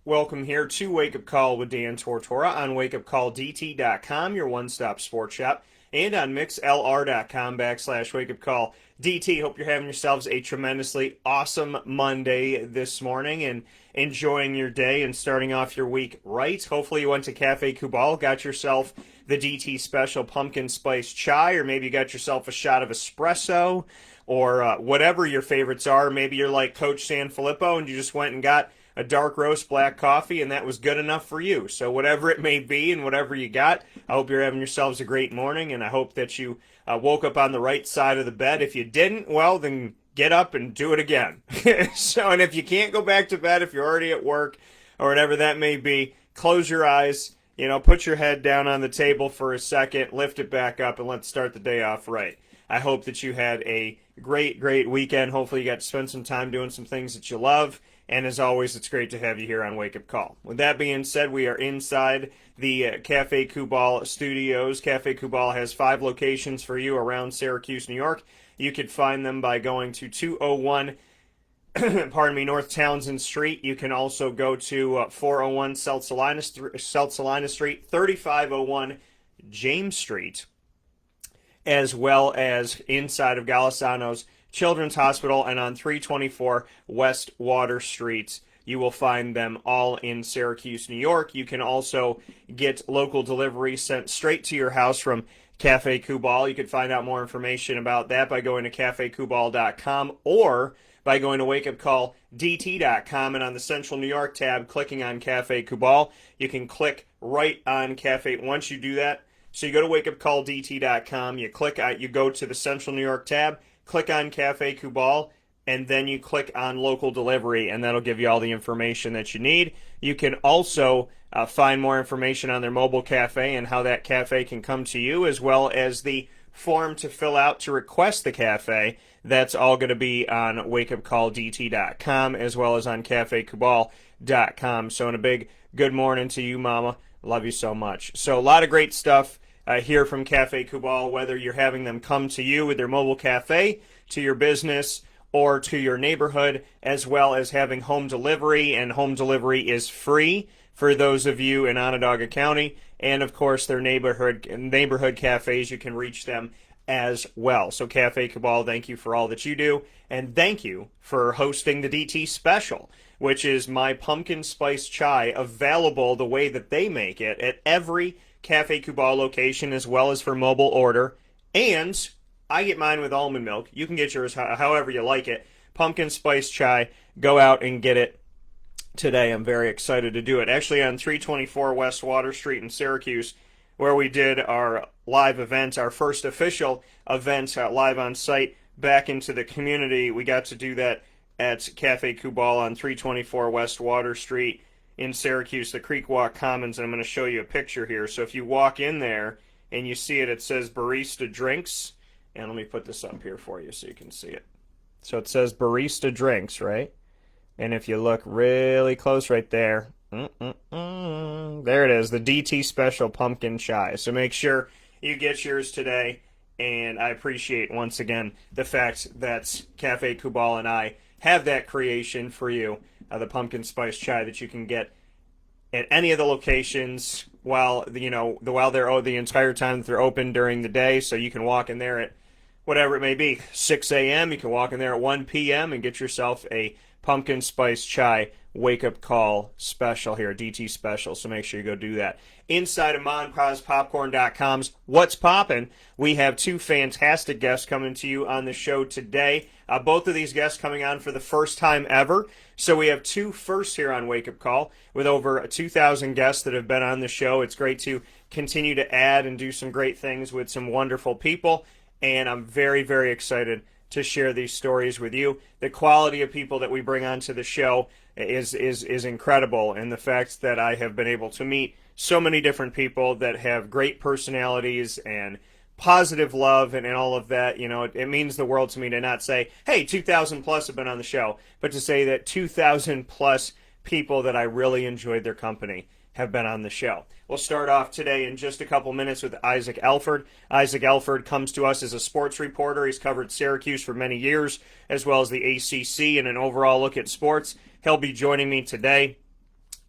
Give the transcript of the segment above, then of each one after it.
Welcome here to Wake Up Call with Dan Tortora on WakeUpCallDT.com, your one-stop sports shop, and on MixLR.com/WakeUpCallDT. Hope you're having yourselves a tremendously awesome Monday this morning and enjoying your day and starting off your week right. Hopefully you went to Cafe Kubal, got yourself the DT Special Pumpkin Spice Chai, or maybe you got yourself a shot of espresso, or whatever your favorites are. Maybe you're like Coach Sanfilippo and you just went and got a dark roast black coffee, and that was good enough for you. So whatever it may be and whatever you got, I hope you're having yourselves a great morning, and I hope that you woke up on the right side of the bed. If you didn't, well, then get up and do it again. And if you can't go back to bed, if you're already at work or whatever that may be, close your eyes, put your head down on the table for a second, lift it back up, and let's start the day off right. I hope that you had a great weekend. Hopefully you got to spend some time doing some things that you love. And as always, it's great to have you here on Wake Up Call. With that being said, we are inside the Cafe Kubal studios. Cafe Kubal has 5 locations for you around Syracuse, New York. You could find them by going to 201 North Townsend Street. You can also go to 401 South Salina Street, 3501 James Street, as well as inside of Golisano's Children's Hospital, and on 324 West Water Street. You will find them all in Syracuse, New York. You can also get local delivery sent straight to your house from Cafe Kubal. You can find out more information about that by going to cafekubal.com or by going to wakeupcalldt.com, and on the Central New York tab, clicking on Cafe Kubal. You can click right on Cafe. Once you do that, so you go to wakeupcalldt.com, you go to the Central New York tab, click on Cafe Kubal, and then you click on local delivery, and that'll give you all the information that you need. You can also find more information on their mobile cafe and how that cafe can come to you, as well as the form to fill out to request the cafe. That's all going to be on wakeupcalldt.com, as well as on cafekubal.com. So, in a big good morning to you, Mama. Love you so much. So, a lot of great stuff here from Cafe Kubal, whether you're having them come to you with their mobile cafe, to your business, or to your neighborhood, as well as having home delivery, and home delivery is free for those of you in Onondaga County, and of course their neighborhood cafes, you can reach them as well. So Cafe Kubal, thank you for all that you do, and thank you for hosting the DT Special, which is my pumpkin spice chai, available the way that they make it at every Cafe Kubal location, as well as for mobile order. And I get mine with almond milk. You can get yours however you like it. Pumpkin spice chai. Go out and get it today. I'm very excited to do it. Actually, on 324 West Water Street in Syracuse, where we did our live event, our first official event live on site back into the community, we got to do that at Cafe Kubal on 324 West Water Street in Syracuse, the Creek Walk Commons, and I'm going to show you a picture here. So if you walk in there and you see it, it says Barista Drinks, and let me put this up here for you so you can see it. So it says Barista Drinks, right? And if you look really close right there, there it is, the DT Special Pumpkin Chai. So make sure you get yours today, and I appreciate, once again, the fact that Cafe Kubal and I have that creation for you, the pumpkin spice chai that you can get at any of the locations while they're the entire time that they're open during the day. So you can walk in there at whatever it may be, 6 a.m. You can walk in there at 1 p.m. and get yourself a pumpkin spice chai wake up call special here, DT special. So make sure you go do that. Inside of MonProzPopcorn.com's What's Poppin', we have 2 fantastic guests coming to you on the show today. Both of these guests coming on for the first time ever. So we have 2 firsts here on Wake Up Call with over 2,000 guests that have been on the show. It's great to continue to add and do some great things with some wonderful people. And I'm very, very excited to share these stories with you. The quality of people that we bring onto the show is incredible, and the fact that I have been able to meet so many different people that have great personalities and positive love and all of that, it means the world to me to not say, hey, 2,000 plus have been on the show, but to say that 2,000 plus people that I really enjoyed their company have been on the show. We'll start off today in just a couple minutes with Isaac Alford. Isaac Alford comes to us as a sports reporter. He's covered Syracuse for many years, as well as the ACC, and an overall look at sports. He'll be joining me today.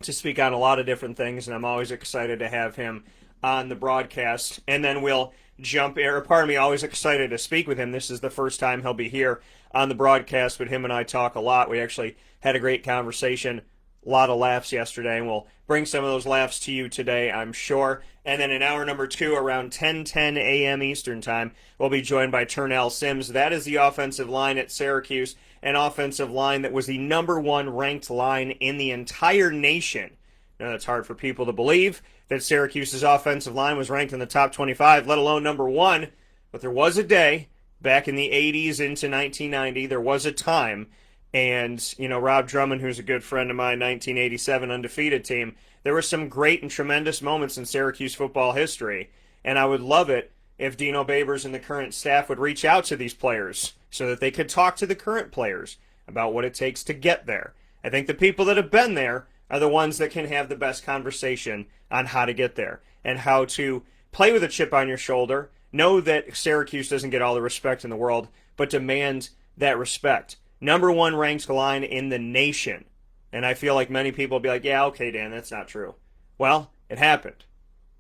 to speak on a lot of different things, and I'm always excited to have him on the broadcast. And then we'll jump in, or pardon me, always excited to speak with him. This is the first time he'll be here on the broadcast, but him and I talk a lot. We actually had a great conversation, a lot of laughs yesterday, and we'll bring some of those laughs to you today, I'm sure. And then in hour number 2, around 10:10 a.m. Eastern Time, we'll be joined by Turnell Sims. That is the offensive line at Syracuse, an offensive line that was the number 1 ranked line in the entire nation. Now, that's hard for people to believe that Syracuse's offensive line was ranked in the top 25, let alone number 1. But there was a day back in the 80s into 1990, there was a time, and, Rob Drummond, who's a good friend of mine, 1987 undefeated team, there were some great and tremendous moments in Syracuse football history, and I would love it if Dino Babers and the current staff would reach out to these players so that they could talk to the current players about what it takes to get there. I think the people that have been there are the ones that can have the best conversation on how to get there and how to play with a chip on your shoulder, know that Syracuse doesn't get all the respect in the world, but demand that respect. Number 1 ranked line in the nation. And I feel like many people will be like, yeah, okay, Dan, that's not true. Well, it happened.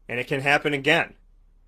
And it can happen again.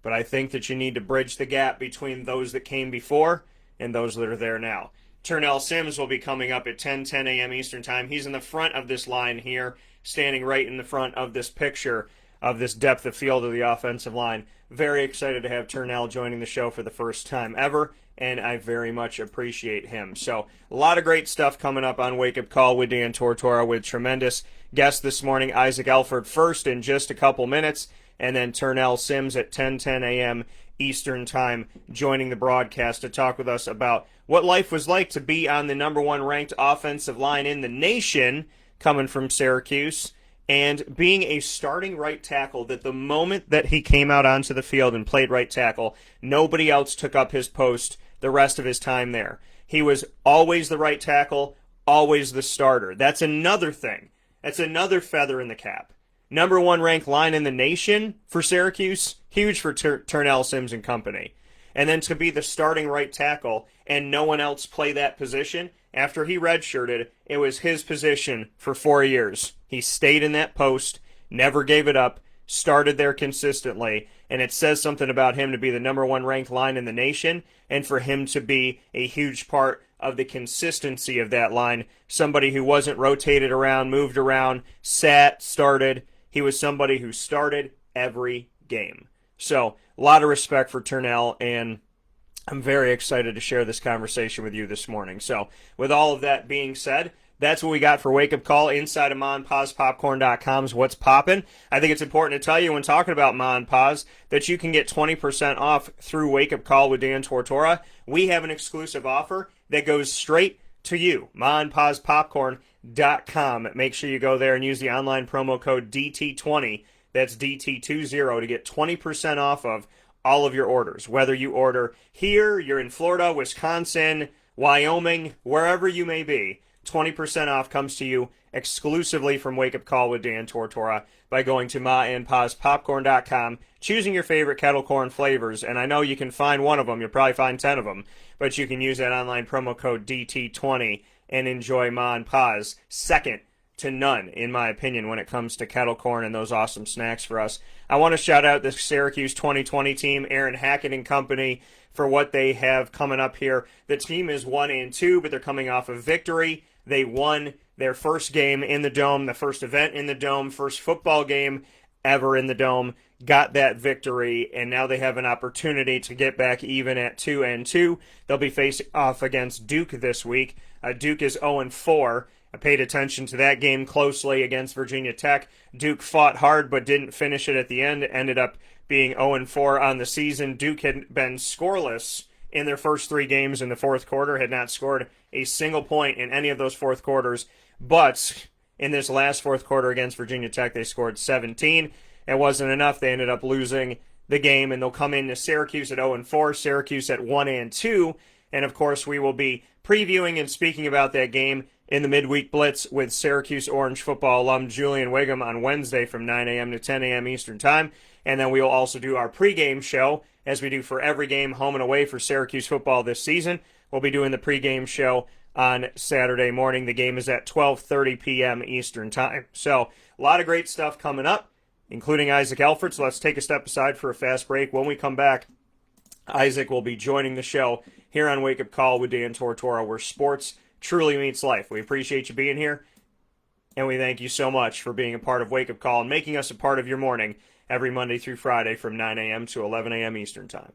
But I think that you need to bridge the gap between those that came before and those that are there now. Turnell Sims will be coming up at 10:10 a.m. Eastern Time. He's in the front of this line here, standing right in the front of this picture of this depth of field of the offensive line. Very excited to have Turnell joining the show for the first time ever, and I very much appreciate him. So, a lot of great stuff coming up on Wake Up Call with Dan Tortora, with tremendous guests this morning. Isaac Alford first in just a couple minutes, and then Turnell Sims at 10:10 a.m. Eastern Time joining the broadcast to talk with us about what life was like to be on the number 1 ranked offensive line in the nation, coming from Syracuse, and being a starting right tackle that the moment that he came out onto the field and played right tackle, nobody else took up his post the rest of his time there. He was always the right tackle, always the starter. That's another thing. That's another feather in the cap. Number 1 ranked line in the nation for Syracuse, huge for Turnell Sims and company. And then to be the starting right tackle and no one else play that position, after he redshirted, it was his position for 4 years. He stayed in that post, never gave it up, started there consistently, and it says something about him to be the number 1 ranked line in the nation, and for him to be a huge part of the consistency of that line. Somebody who wasn't rotated around, moved around, sat, started. He was somebody who started every game. So, a lot of respect for Turnell, and I'm very excited to share this conversation with you this morning. So, with all of that being said, that's what we got for Wake Up Call inside of MaandPazPopcorn.com's What's Poppin'. I think it's important to tell you when talking about Ma and Paz that you can get 20% off through Wake Up Call with Dan Tortora. We have an exclusive offer that goes straight to you, MaandPazPopcorn.com. Make sure you go there and use the online promo code DT20. That's DT20 to get 20% off of all of your orders. Whether you order here, you're in Florida, Wisconsin, Wyoming, wherever you may be, 20% off comes to you exclusively from Wake Up Call with Dan Tortora by going to MaandPazPopcorn.com, choosing your favorite kettle corn flavors, and I know you can find one of them, you'll probably find 10 of them, but you can use that online promo code DT20 and enjoy Ma and Paz, second to none, in my opinion, when it comes to kettle corn and those awesome snacks for us. I want to shout out the Syracuse 2020 team, Aaron Hackett and company, for what they have coming up here. The team is 1-2, but they're coming off a victory. They won their first game in the Dome, the first event in the Dome, first football game ever in the Dome, got that victory, and now they have an opportunity to get back even at 2-2. They'll be facing off against Duke this week. Duke is 0-4. I paid attention to that game closely against Virginia Tech. Duke fought hard but didn't finish it at the end. It ended up being 0-4 on the season. Duke had been scoreless in their first 3 games in the fourth quarter, had not scored a single point in any of those fourth quarters. But in this last fourth quarter against Virginia Tech, they scored 17. It wasn't enough. They ended up losing the game, and they'll come into Syracuse at 0-4, Syracuse at 1-2. And, of course, we will be previewing and speaking about that game in the midweek blitz with Syracuse Orange Football alum Julian Wiggum on Wednesday from 9 a.m. to 10 a.m. Eastern Time. And then we will also do our pregame show, as we do for every game home and away for Syracuse football this season. We'll be doing the pregame show on Saturday morning. The game is at 12:30 p.m. Eastern Time. So a lot of great stuff coming up, including Isaac Alford. So let's take a step aside for a fast break. When we come back, Isaac will be joining the show here on Wake Up Call with Dan Tortora, where sports truly meets life. We appreciate you being here, and we thank you so much for being a part of Wake Up Call and making us a part of your morning every Monday through Friday from 9 a.m. to 11 a.m. Eastern Time.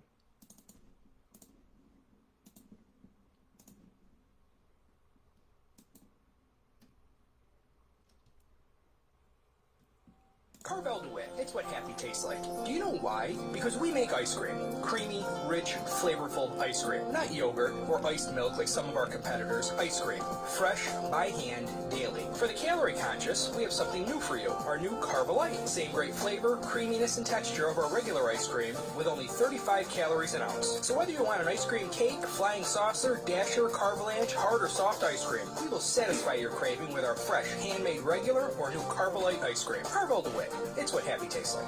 Carvel DeWitt, it's what happy tastes like. Do you know why? Because we make ice cream. Creamy, rich, flavorful ice cream. Not yogurt or iced milk like some of our competitors. Ice cream. Fresh, by hand, daily. For the calorie conscious, we have something new for you. Our new Carvelite. Same great flavor, creaminess, and texture of our regular ice cream with only 35 calories an ounce. So whether you want an ice cream cake, flying saucer, dasher, carvalanche, hard or soft ice cream, we will satisfy your craving with our fresh, handmade regular or new Carvelite ice cream. Carvel DeWitt. It's what happy tastes like.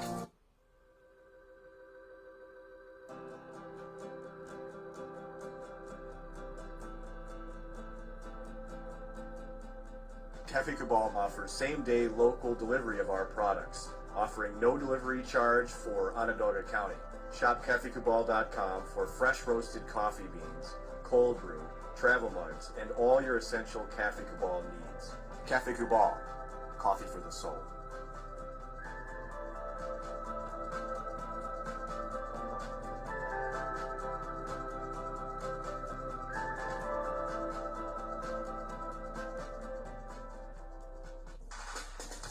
Cafe Cabal offers same-day local delivery of our products, offering no delivery charge for Onondaga County. Shop cafecabal.com for fresh roasted coffee beans, cold brew, travel mugs, and all your essential Cafe Cabal needs. Cafe Cabal, coffee for the soul.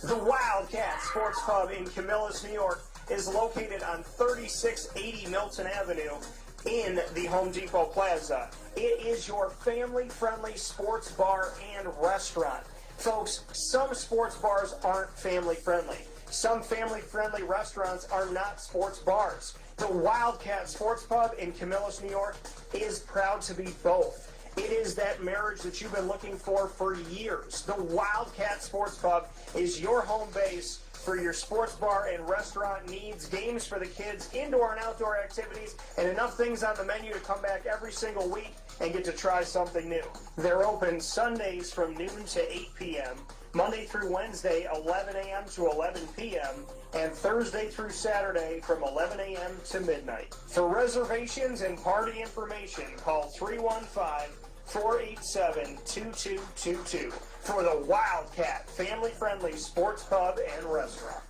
The Wildcat Sports Pub in Camillus, New York is located on 3680 Milton Avenue in the Home Depot Plaza. It is your family-friendly sports bar and restaurant. Folks, some sports bars aren't family-friendly. Some family-friendly restaurants are not sports bars. The Wildcat Sports Pub in Camillus, New York is proud to be both. It is that marriage that you've been looking for years. The Wildcat Sports Pub is your home base for your sports bar and restaurant needs, games for the kids, indoor and outdoor activities, and enough things on the menu to come back every single week and get to try something new. They're open Sundays from noon to 8 p.m., Monday through Wednesday, 11 a.m. to 11 p.m., and Thursday through Saturday from 11 a.m. to midnight. For reservations and party information, call 315-487-2222 for the Wildcat family-friendly sports pub and restaurant.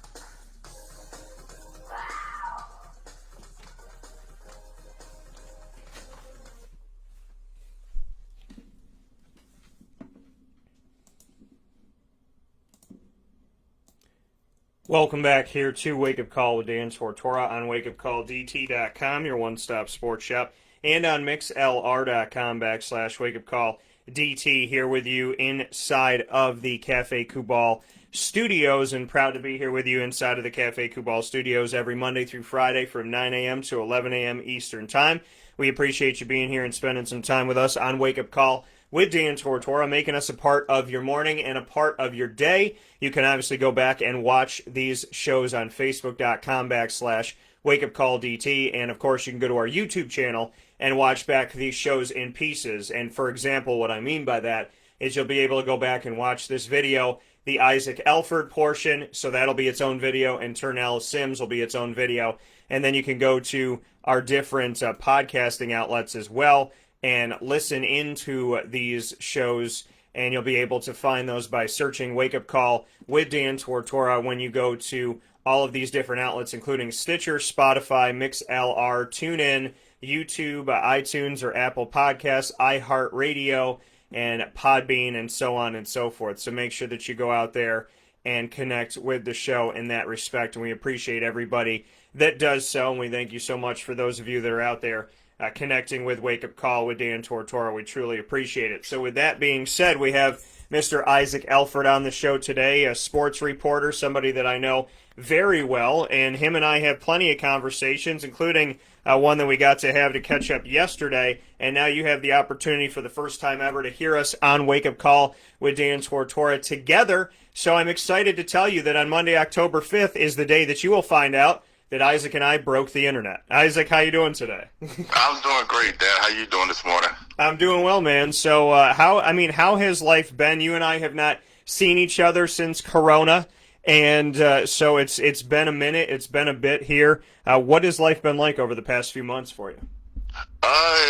Welcome back here to Wake Up Call with Dan Tortora on WakeUpCallDT.com, your one-stop sports shop, and on MixLR.com/WakeUpCallDT, here with you inside of the Cafe Kubal studios, and proud to be here with you inside of the Cafe Kubal studios every Monday through Friday from 9 a.m. to 11 a.m. Eastern Time. We appreciate you being here and spending some time with us on Wake Up Call with Dan Tortora, making us a part of your morning and a part of your day. You can obviously go back and watch these shows on Facebook.com/WakeUpCallDT. And of course, you can go to our YouTube channel and watch back these shows in pieces. And for example, what I mean by that is you'll be able to go back and watch this video, the Isaac Alford portion. So that'll be its own video, and Turnell Sims will be its own video. And then you can go to our different podcasting outlets as well and listen into these shows, and you'll be able to find those by searching Wake Up Call with Dan Tortora when you go to all of these different outlets, including Stitcher, Spotify, MixLR, TuneIn, YouTube, iTunes or Apple Podcasts, iHeartRadio, and Podbean, and so on and so forth. So make sure that you go out there and connect with the show in that respect, and we appreciate everybody that does so, and we thank you so much for those of you that are out there connecting with Wake Up Call with Dan Tortora. We truly appreciate it. So with that being said, we have Mr. Isaac Alford on the show today, a sports reporter, somebody that I know very well, and him and I have plenty of conversations, including one that we got to have to catch up yesterday, and now you have the opportunity for the first time ever to hear us on Wake Up Call with Dan Tortora together. So I'm excited to tell you that on Monday, October 5th is the day that you will find out that Isaac and I broke the internet. Isaac, how you doing today? I'm doing great, Dad. How you doing this morning? I'm doing well, man. So, how has life been? You and I have not seen each other since Corona, and so it's been a minute. It's been a bit here. What has life been like over the past few months for you?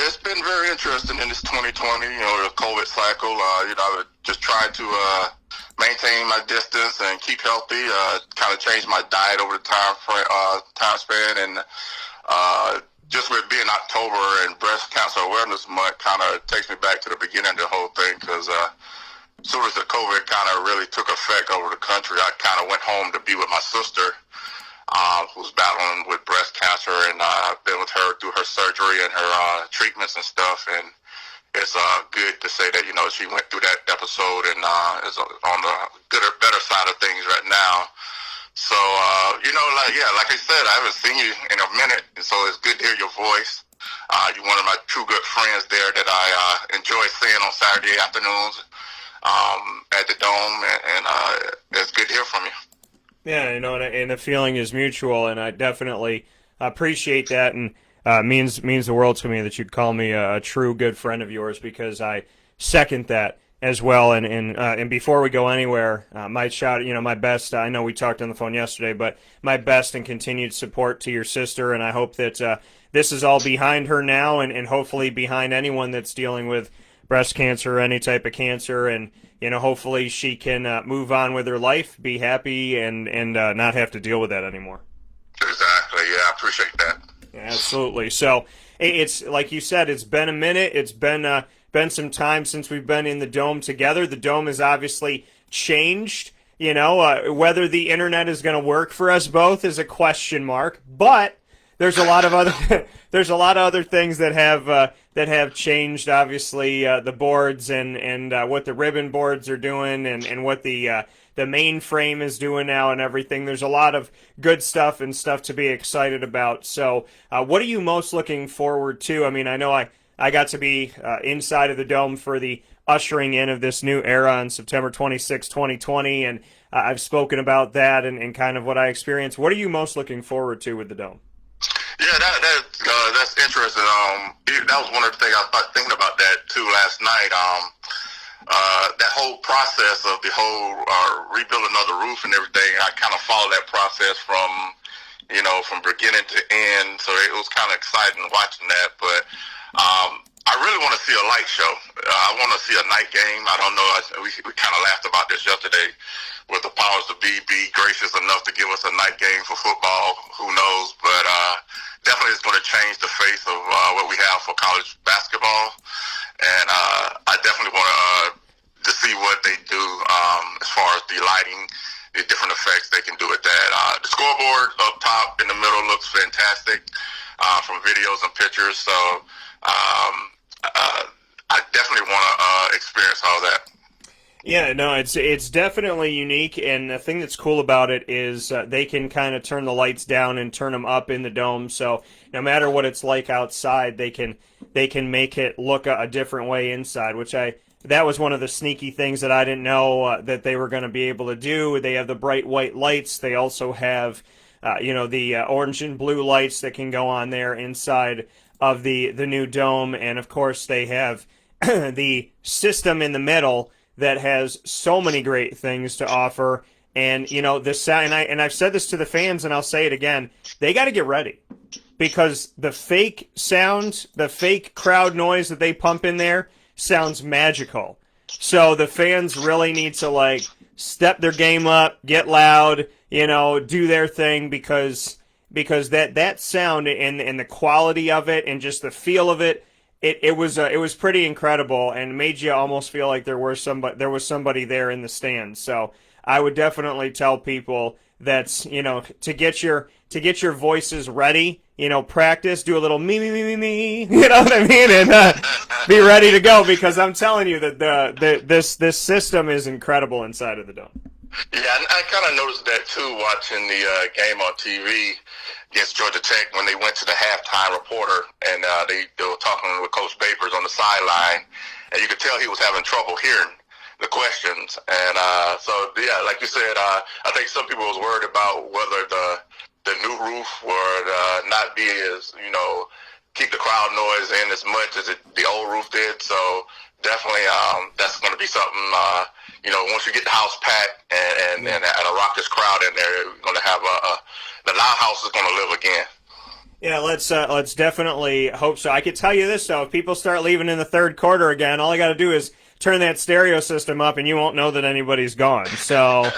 It's been very interesting in this 2020, the COVID cycle. I just tried to maintain my distance and keep healthy. Kind of changed my diet over the time span, and just with being October and Breast Cancer Awareness Month, kind of takes me back to the beginning of the whole thing. Because as soon as the COVID kind of really took effect over the country, I kind of went home to be with my sister, who's battling with breast cancer, and I've been with her through her surgery and her treatments and stuff. And it's good to say that she went through that episode and is on the better side of things right now. So like I said, I haven't seen you in a minute, and so it's good to hear your voice. You're one of my true good friends there that I enjoy seeing on Saturday afternoons at the Dome, and it's good to hear from you. Yeah, and the feeling is mutual, and I definitely appreciate that, and means the world to me that you'd call me a true good friend of yours, because I second that as well. And before we go anywhere, my best. I know we talked on the phone yesterday, but my best and continued support to your sister, and I hope that this is all behind her now, and hopefully behind anyone that's dealing with breast cancer or any type of cancer, and hopefully she can move on with her life, be happy, and not have to deal with that anymore. Exactly. Yeah, I appreciate that. Yeah, absolutely. So it's like you said, it's been a minute. It's been some time since we've been in the Dome together. The Dome has obviously changed. Whether the internet is going to work for us both is a question mark. But there's a lot of other things that have changed. Obviously, the boards and what the ribbon boards are doing, and what the mainframe is doing now, and everything. There's a lot of good stuff and stuff to be excited about. So, what are you most looking forward to? I mean, I know I got to be inside of the Dome for the ushering in of this new era on September 26, 2020, and I've spoken about that and kind of what I experienced. What are you most looking forward to with the Dome? Yeah, that's interesting. That was one of the things I was thinking about that too last night. That whole process of the whole rebuilding of the roof and everything, I kind of followed that process from beginning to end. So it was kind of exciting watching that. But I really want to see a light show. I want to see a night game. I don't know. We kind of laughed about this yesterday. With the powers to be gracious enough to give us a night game for football, who knows? But definitely it's going to change the face of what we have for college basketball. And I definitely want to see what they do as far as the lighting, the different effects they can do with that. The scoreboard up top in the middle looks fantastic from videos and pictures. So I definitely want to experience all that. Yeah, no, it's definitely unique, and the thing that's cool about it is they can kind of turn the lights down and turn them up in the Dome. So no matter what it's like outside, they can make it look a different way inside. That was one of the sneaky things that I didn't know that they were going to be able to do. They have the bright white lights. They also have the orange and blue lights that can go on there inside of the new Dome, and of course they have the system in the middle that has so many great things to offer. And the sound, and I've said this to the fans, and I'll say it again, they got to get ready, because the fake sound, the fake crowd noise that they pump in there sounds magical. So the fans really need to step their game up, get loud, do their thing, because that sound and the quality of it and just the feel of it, it was pretty incredible, and made you almost feel like there was somebody there in the stands. So I would definitely tell people that's to get your voices ready, practice, do a little me, you know what I mean, and be ready to go, because I'm telling you that this system is incredible inside of the Dome. Yeah, I kind of noticed that too watching the game on TV against Georgia Tech when they went to the halftime reporter, and they were talking with Coach Babers on the sideline, and you could tell he was having trouble hearing the questions. And so, yeah, like you said, I think some people was worried about whether the the new roof would not be as, keep the crowd noise in as much as the old roof did. So definitely that's going to be something, once you get the house packed and a raucous crowd in there, you're going to have the Loud House is going to live again. Yeah, let's definitely hope so. I can tell you this, though. If people start leaving in the third quarter again, all I got to do is turn that stereo system up, and you won't know that anybody's gone. So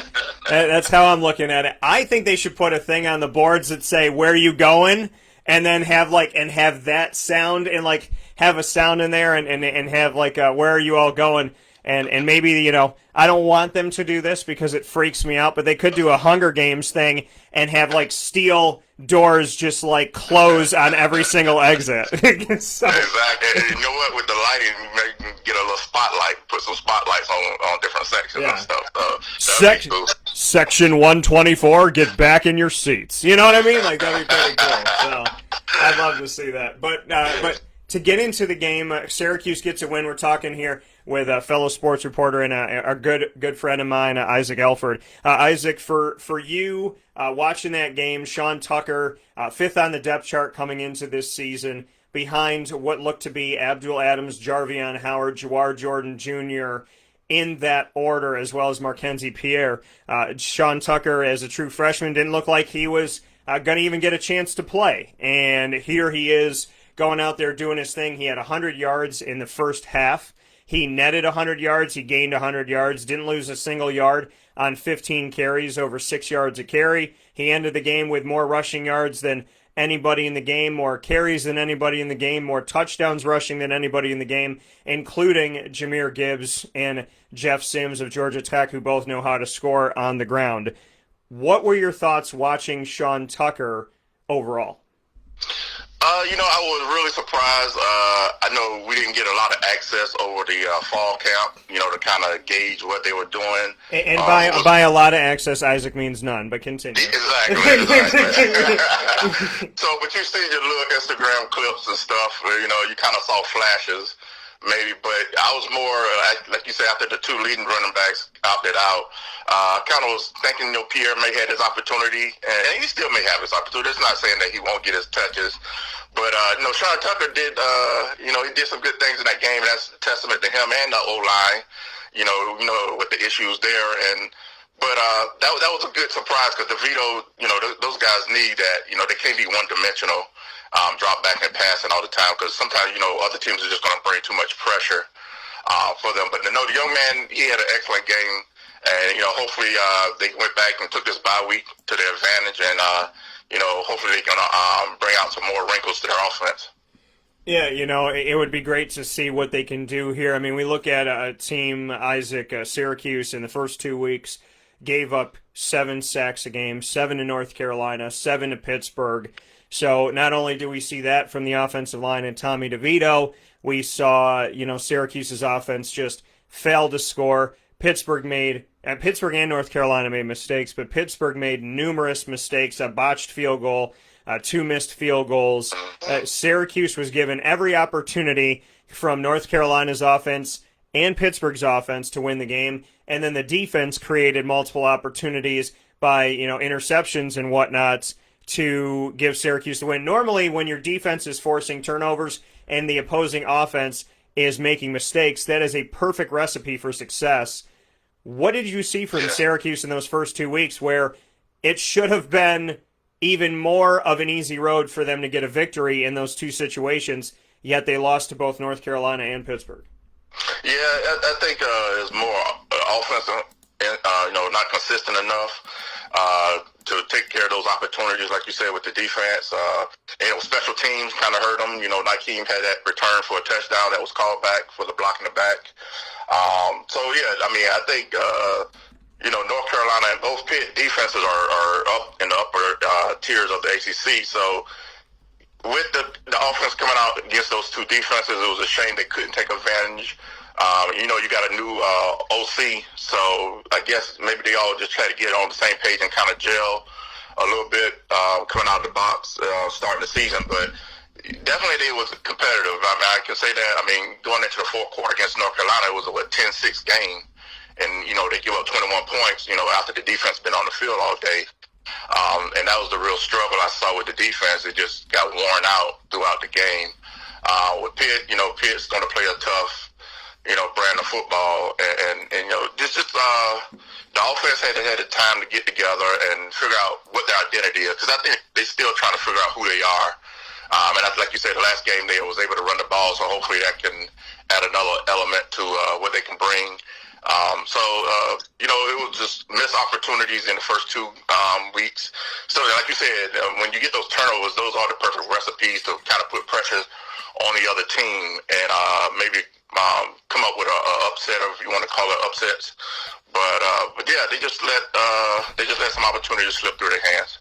that's how I'm looking at it. I think they should put a thing on the boards that say, "Where you going?" and then have that sound and have a sound in there and have "Where are you all going?" And maybe, I don't want them to do this because it freaks me out, but they could do a Hunger Games thing and have steel doors just close on every single exit. So, exactly. And you know what? With the lighting, you can get a little spotlight, put some spotlights on different sections and stuff. Cool. Section 124, get back in your seats. You know what I mean? That'd be pretty cool. So I'd love to see that. But to get into the game, Syracuse gets a win. We're talking here with a fellow sports reporter and a good friend of mine, Isaac Alford. Isaac, for you, watching that game, Sean Tucker, fifth on the depth chart coming into this season, behind what looked to be Abdul Adams, Jarvion Howard, Jawar Jordan Jr., in that order, as well as Markenzie Pierre. Sean Tucker, as a true freshman, didn't look like he was going to even get a chance to play. And here he is going out there doing his thing. He had 100 yards in the first half. He netted 100 yards. He gained 100 yards. Didn't lose a single yard on 15 carries, over 6 yards a carry. He ended the game with more rushing yards than anybody in the game, more carries than anybody in the game, more touchdowns rushing than anybody in the game, including Jahmyr Gibbs and Jeff Sims of Georgia Tech, who both know how to score on the ground. What were your thoughts watching Sean Tucker overall? I was really surprised. I know we didn't get a lot of access over the fall camp, to kind of gauge what they were doing. And by a lot of access, Isaac means none, but continue. Exactly. So, but you see your little Instagram clips and stuff, you kind of saw flashes, maybe, but I was more, like you said, after the two leading running backs opted out, kind of was thinking, Pierre may have his opportunity, and he still may have his opportunity. It's not saying that he won't get his touches. But, Sean Tucker did, he did some good things in that game. That's a testament to him and the O-line, with the issues there. But that was a good surprise because DeVito, those guys need that. They can't be one-dimensional, drop back and passing all the time because sometimes, other teams are just going to bring too much pressure for them. But, the young man, he had an excellent game. And, hopefully they went back and took this bye week to their advantage and, hopefully they're going to bring out some more wrinkles to their offense. Yeah, it would be great to see what they can do here. I mean, we look at a team, Isaac, Syracuse, in the first 2 weeks, gave up 7 sacks a game, 7 to North Carolina, 7 to Pittsburgh. So not only do we see that from the offensive line and Tommy DeVito, we saw, Syracuse's offense just fail to score. Pittsburgh and North Carolina made mistakes, but Pittsburgh made numerous mistakes, a botched field goal, 2 missed field goals. Syracuse was given every opportunity from North Carolina's offense and Pittsburgh's offense to win the game, and then the defense created multiple opportunities by, interceptions and whatnots to give Syracuse the win. Normally, when your defense is forcing turnovers and the opposing offense is making mistakes, that is a perfect recipe for success. What did you see from Syracuse in those first 2 weeks where it should have been even more of an easy road for them to get a victory in those two situations, yet they lost to both North Carolina and Pittsburgh? Yeah, I think it's more offensive, not consistent enough to take care of those opportunities, like you said, with the defense. Special teams kind of hurt them. Nakeem had that return for a touchdown that was called back for the block in the back. I think, North Carolina and both defenses are up in the upper tiers of the ACC. So with the offense coming out against those two defenses, it was a shame they couldn't take advantage. You got a new OC, so I guess maybe they all just try to get on the same page and kind of gel a little bit coming out of the box, starting the season. But definitely they was competitive. I can say that. Going into the fourth quarter against North Carolina, it was a 10-6 game. And, they give up 21 points, after the defense been on the field all day. And that was the real struggle I saw with the defense. It just got worn out throughout the game. With Pitt, Pitt's going to play a tough, brand of football, and the offense had the time to get together and figure out what their identity is, because I think they're still trying to figure out who they are. And like you said, the last game they was able to run the ball, so hopefully that can add another element to what they can bring. It was just missed opportunities in the first 2 weeks. So like you said, when you get those turnovers, those are the perfect recipes to kind of put pressure on the other team and maybe come up with a upset, or if you want to call it upsets. But yeah, they just let some opportunities slip through their hands.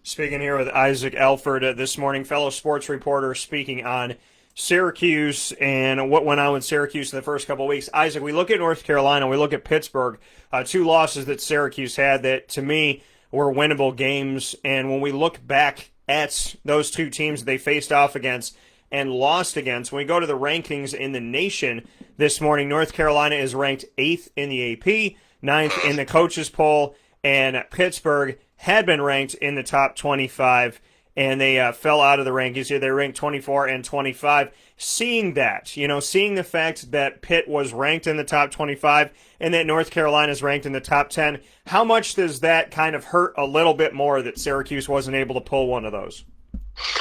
Speaking here with Isaac Alford this morning, fellow sports reporter, speaking on Syracuse and what went on with Syracuse in the first couple of weeks. Isaac, we look at North Carolina, we look at Pittsburgh, 2 losses that Syracuse had that, to me, were winnable games. And when we look back at those 2 teams they faced off against and lost against, when we go to the rankings in the nation this morning, North Carolina is ranked 8th in the AP, 9th in the coaches poll, and Pittsburgh had been ranked in the top 25, and they fell out of the rankings here. They ranked 24 and 25. Seeing that, seeing the fact that Pitt was ranked in the top 25 and that North Carolina is ranked in the top 10, how much does that kind of hurt a little bit more that Syracuse wasn't able to pull one of those?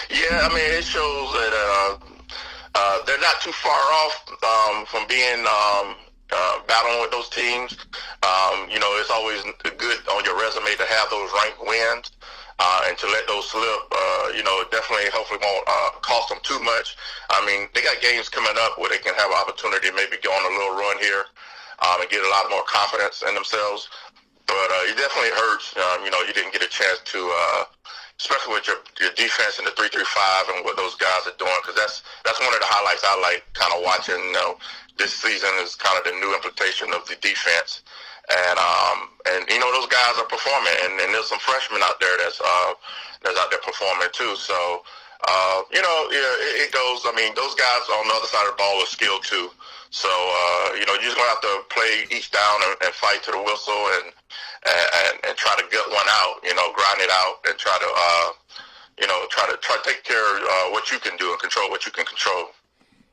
Yeah, I mean, it shows that they're not too far off from being battling with those teams. It's always good on your resume to have those ranked wins, and to let those slip, definitely hopefully won't cost them too much. I mean, they got games coming up where they can have an opportunity to maybe go on a little run here and get a lot more confidence in themselves. But it definitely hurts. You didn't get a chance to, especially with your defense in the 3-3-5 and what those guys are doing, because that's one of the highlights I like kind of watching. This season is kind of the new implementation of the defense, and those guys are performing, and there's some freshmen out there that's out there performing too. So it goes. I mean, those guys on the other side of the ball are skilled too. So you're just gonna have to play each down and fight to the whistle and try to get one out. Grind it out and try to take care of what you can do and control what you can control.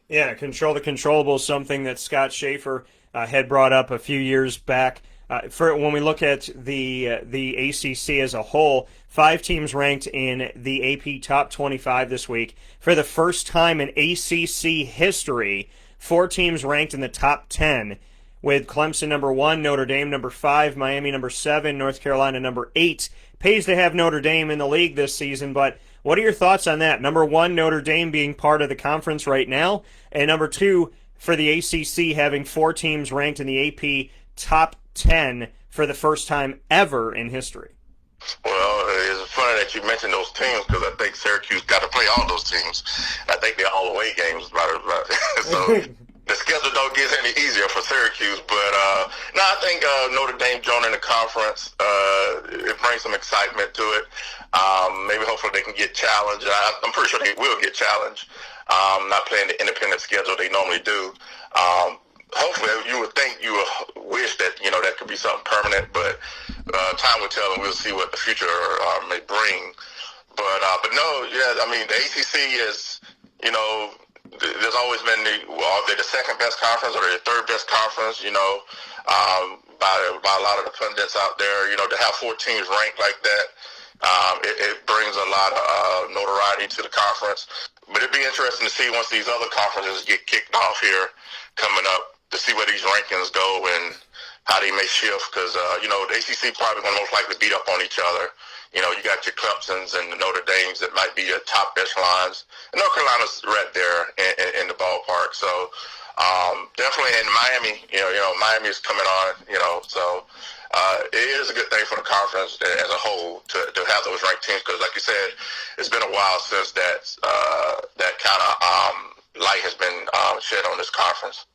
Yeah, control the controllables, something that Scott Schaefer had brought up a few years back. For when we look at the ACC as a whole, 5 teams ranked in the AP Top 25 this week. For the first time in ACC history, 4 teams ranked in the top 10, with Clemson number 1, Notre Dame number 5, Miami number 7, North Carolina number 8. Pays to have Notre Dame in the league this season, but what are your thoughts on that? Number 1, Notre Dame being part of the conference right now, and number 2, for the ACC having 4 teams ranked in the AP top 10 for the first time ever in history. Well, it's funny that you mentioned those teams, because I think Syracuse got to play all those teams. I think they're all away games, so the schedule don't get any easier for Syracuse. But no, I think Notre Dame joining the conference, it brings some excitement to it. Maybe hopefully they can get challenged. I'm pretty sure they will get challenged. Not playing the independent schedule they normally do. Hopefully, you would think, you would wish that that could be something permanent, but time will tell, and we'll see what the future may bring. But no, yeah, I mean, the ACC is, there's always been they're the second best conference or the third best conference, by a lot of the pundits out there. To have 4 teams ranked like that, it brings a lot of notoriety to the conference. But it'd be interesting to see once these other conferences get kicked off here coming up, to see where these rankings go and how they may shift, because the ACC probably going to most likely beat up on each other. You got your Clemsons and the Notre Dames that might be your top echelons. And North Carolina's right there in the ballpark. So definitely in Miami, Miami is coming on. So it is a good thing for the conference as a whole to have those ranked teams, because, like you said, it's been a while since that kind of light has been shed on this conference.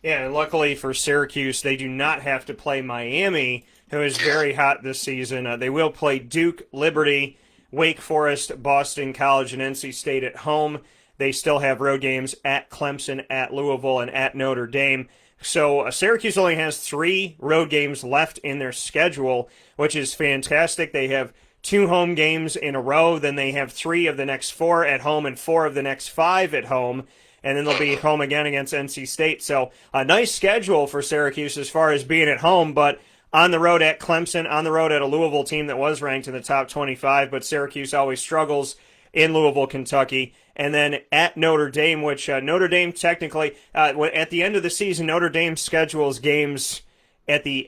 Yeah, and luckily for Syracuse, they do not have to play Miami, who is very hot this season. They will play Duke, Liberty, Wake Forest, Boston College, and NC State at home. They still have road games at Clemson, at Louisville, and at Notre Dame. So Syracuse only has 3 road games left in their schedule, which is fantastic. They have 2 home games in a row. Then they have 3 of the next 4 at home and 4 of the next 5 at home. And then they'll be home again against NC State. So a nice schedule for Syracuse as far as being at home, but on the road at Clemson, on the road at a Louisville team that was ranked in the top 25, but Syracuse always struggles in Louisville, Kentucky. And then at Notre Dame, which Notre Dame technically, at the end of the season, Notre Dame schedules games at the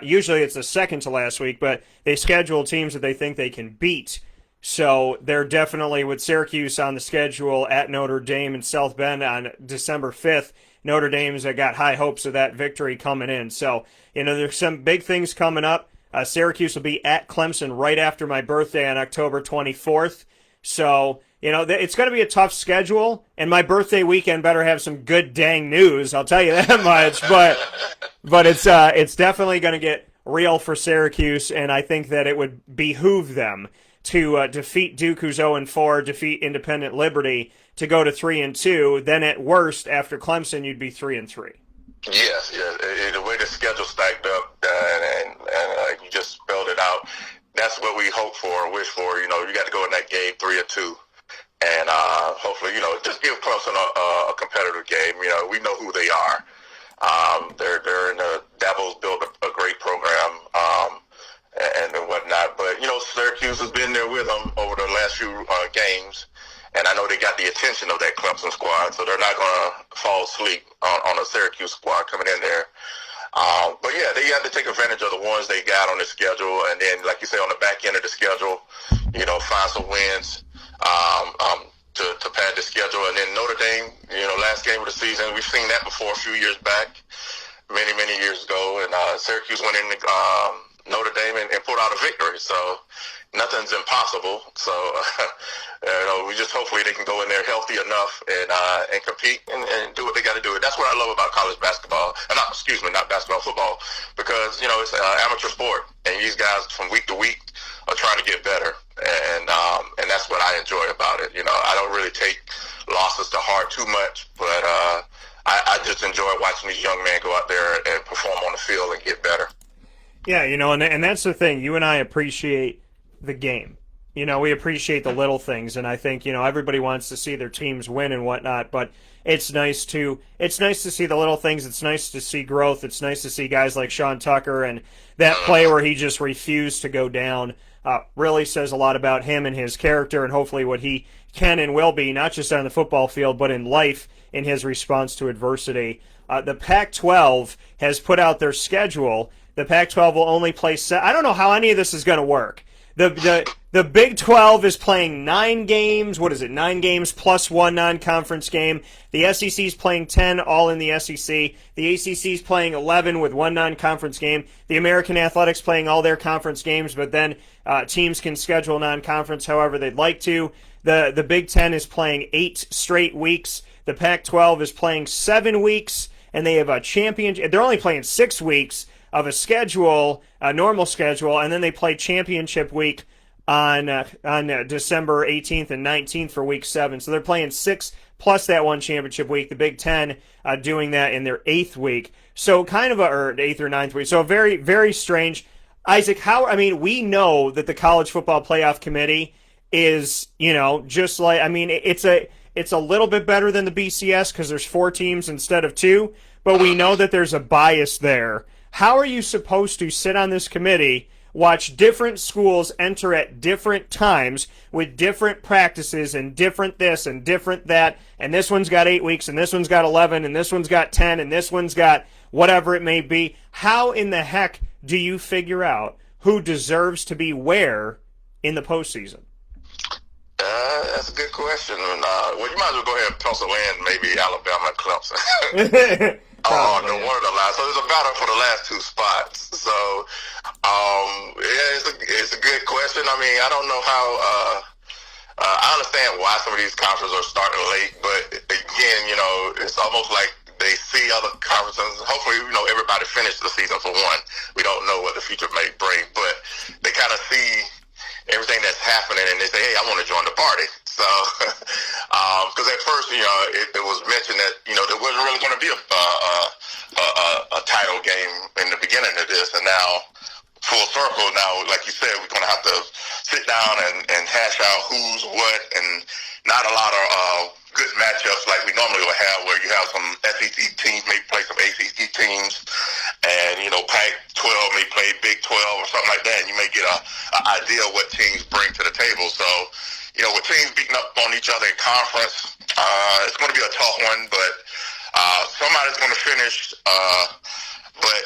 usually it's the second to last week, but they schedule teams that they think they can beat. So they're definitely, with Syracuse on the schedule at Notre Dame and South Bend on December 5th, Notre Dame's got high hopes of that victory coming in. So, there's some big things coming up. Syracuse will be at Clemson right after my birthday on October 24th. So, it's going to be a tough schedule, and my birthday weekend better have some good dang news, I'll tell you that much. But it's definitely going to get real for Syracuse, and I think that it would behoove them to defeat Duke, who's 0-4, defeat Independent Liberty to go to 3-2. Then at worst, after Clemson, you'd be 3-3. Yes. The way the schedule stacked up, and you just spelled it out, that's what we hope for or wish for. You got to go in that game 3-2. And hopefully, just give Clemson a competitive game. We know who they are. They're in the Dabo's built a great program. And whatnot. But, Syracuse has been there with them over the last few games, and I know they got the attention of that Clemson squad, so they're not going to fall asleep on a Syracuse squad coming in there. But, yeah, they have to take advantage of the ones they got on the schedule, and then, like you say, on the back end of the schedule, find some wins to pad the schedule. And then Notre Dame, last game of the season, we've seen that before a few years back, many, many years ago, and Syracuse went in Notre Dame and pulled out a victory. So nothing's impossible. So we just hopefully they can go in there healthy enough and compete and do what they got to do. That's what I love about college basketball. Not basketball, football, because it's an amateur sport, and these guys from week to week are trying to get better, and that's what I enjoy about it. I don't really take losses to heart too much, but I just enjoy watching these young men go out there and perform on the field and get better. Yeah, and that's the thing. You and I appreciate the game. We appreciate the little things, and I think, everybody wants to see their teams win and whatnot, but it's nice to see the little things. It's nice to see growth. It's nice to see guys like Sean Tucker, and that play where he just refused to go down really says a lot about him and his character, and hopefully what he can and will be, not just on the football field, but in life, in his response to adversity. The Pac-12 has put out their schedule. The Pac-12 will only play I don't know how any of this is going to work. The Big 12 is playing 9 games. What is it? 9 games plus 1 non-conference game. The SEC is playing 10, all in the SEC. The ACC is playing 11 with 1 non-conference game. The American Athletics playing all their conference games, but then teams can schedule non-conference however they'd like to. The Big 10 is playing 8 straight weeks. The Pac-12 is playing 7 weeks, and they have a championship. They're only playing 6 weeks of a schedule, a normal schedule, and then they play championship week on December 18th and 19th for week 7. So they're playing 6 plus that 1 championship week. The Big 10 doing that in their 8th week. So kind of or 8th or 9th week. So very, very strange. Isaac, we know that the College Football Playoff Committee is, just like, it's a little bit better than the BCS because there's 4 teams instead of 2, but we know that there's a bias there. How are you supposed to sit on this committee, watch different schools enter at different times with different practices and different this and different that, and this one's got 8 weeks and this one's got 11 and this one's got 10 and this one's got whatever it may be? How in the heck do you figure out who deserves to be where in the postseason? That's a good question. You might as well go ahead and pencil in maybe Alabama and Clemson. One of the last. So there's a battle for the last 2 spots. So, it's a good question. I don't know how. I understand why some of these conferences are starting late, but again, it's almost like they see other conferences. Hopefully, everybody finished the season for one. We don't know what the future may bring, but they kind of see everything that's happening, and they say, hey, I want to join the party. So, because at first, it was mentioned that, there wasn't really going to be a title game in the beginning of this, and now full circle now. Like you said, we're going to have to sit down and hash out who's what, and not a lot of good matchups like we normally would have, where you have some SEC teams may play some ACC teams, and Pac-12 may play Big 12 or something like that, and you may get an idea of what teams bring to the table. So, with teams beating up on each other in conference, it's going to be a tough one, but somebody's going to finish. But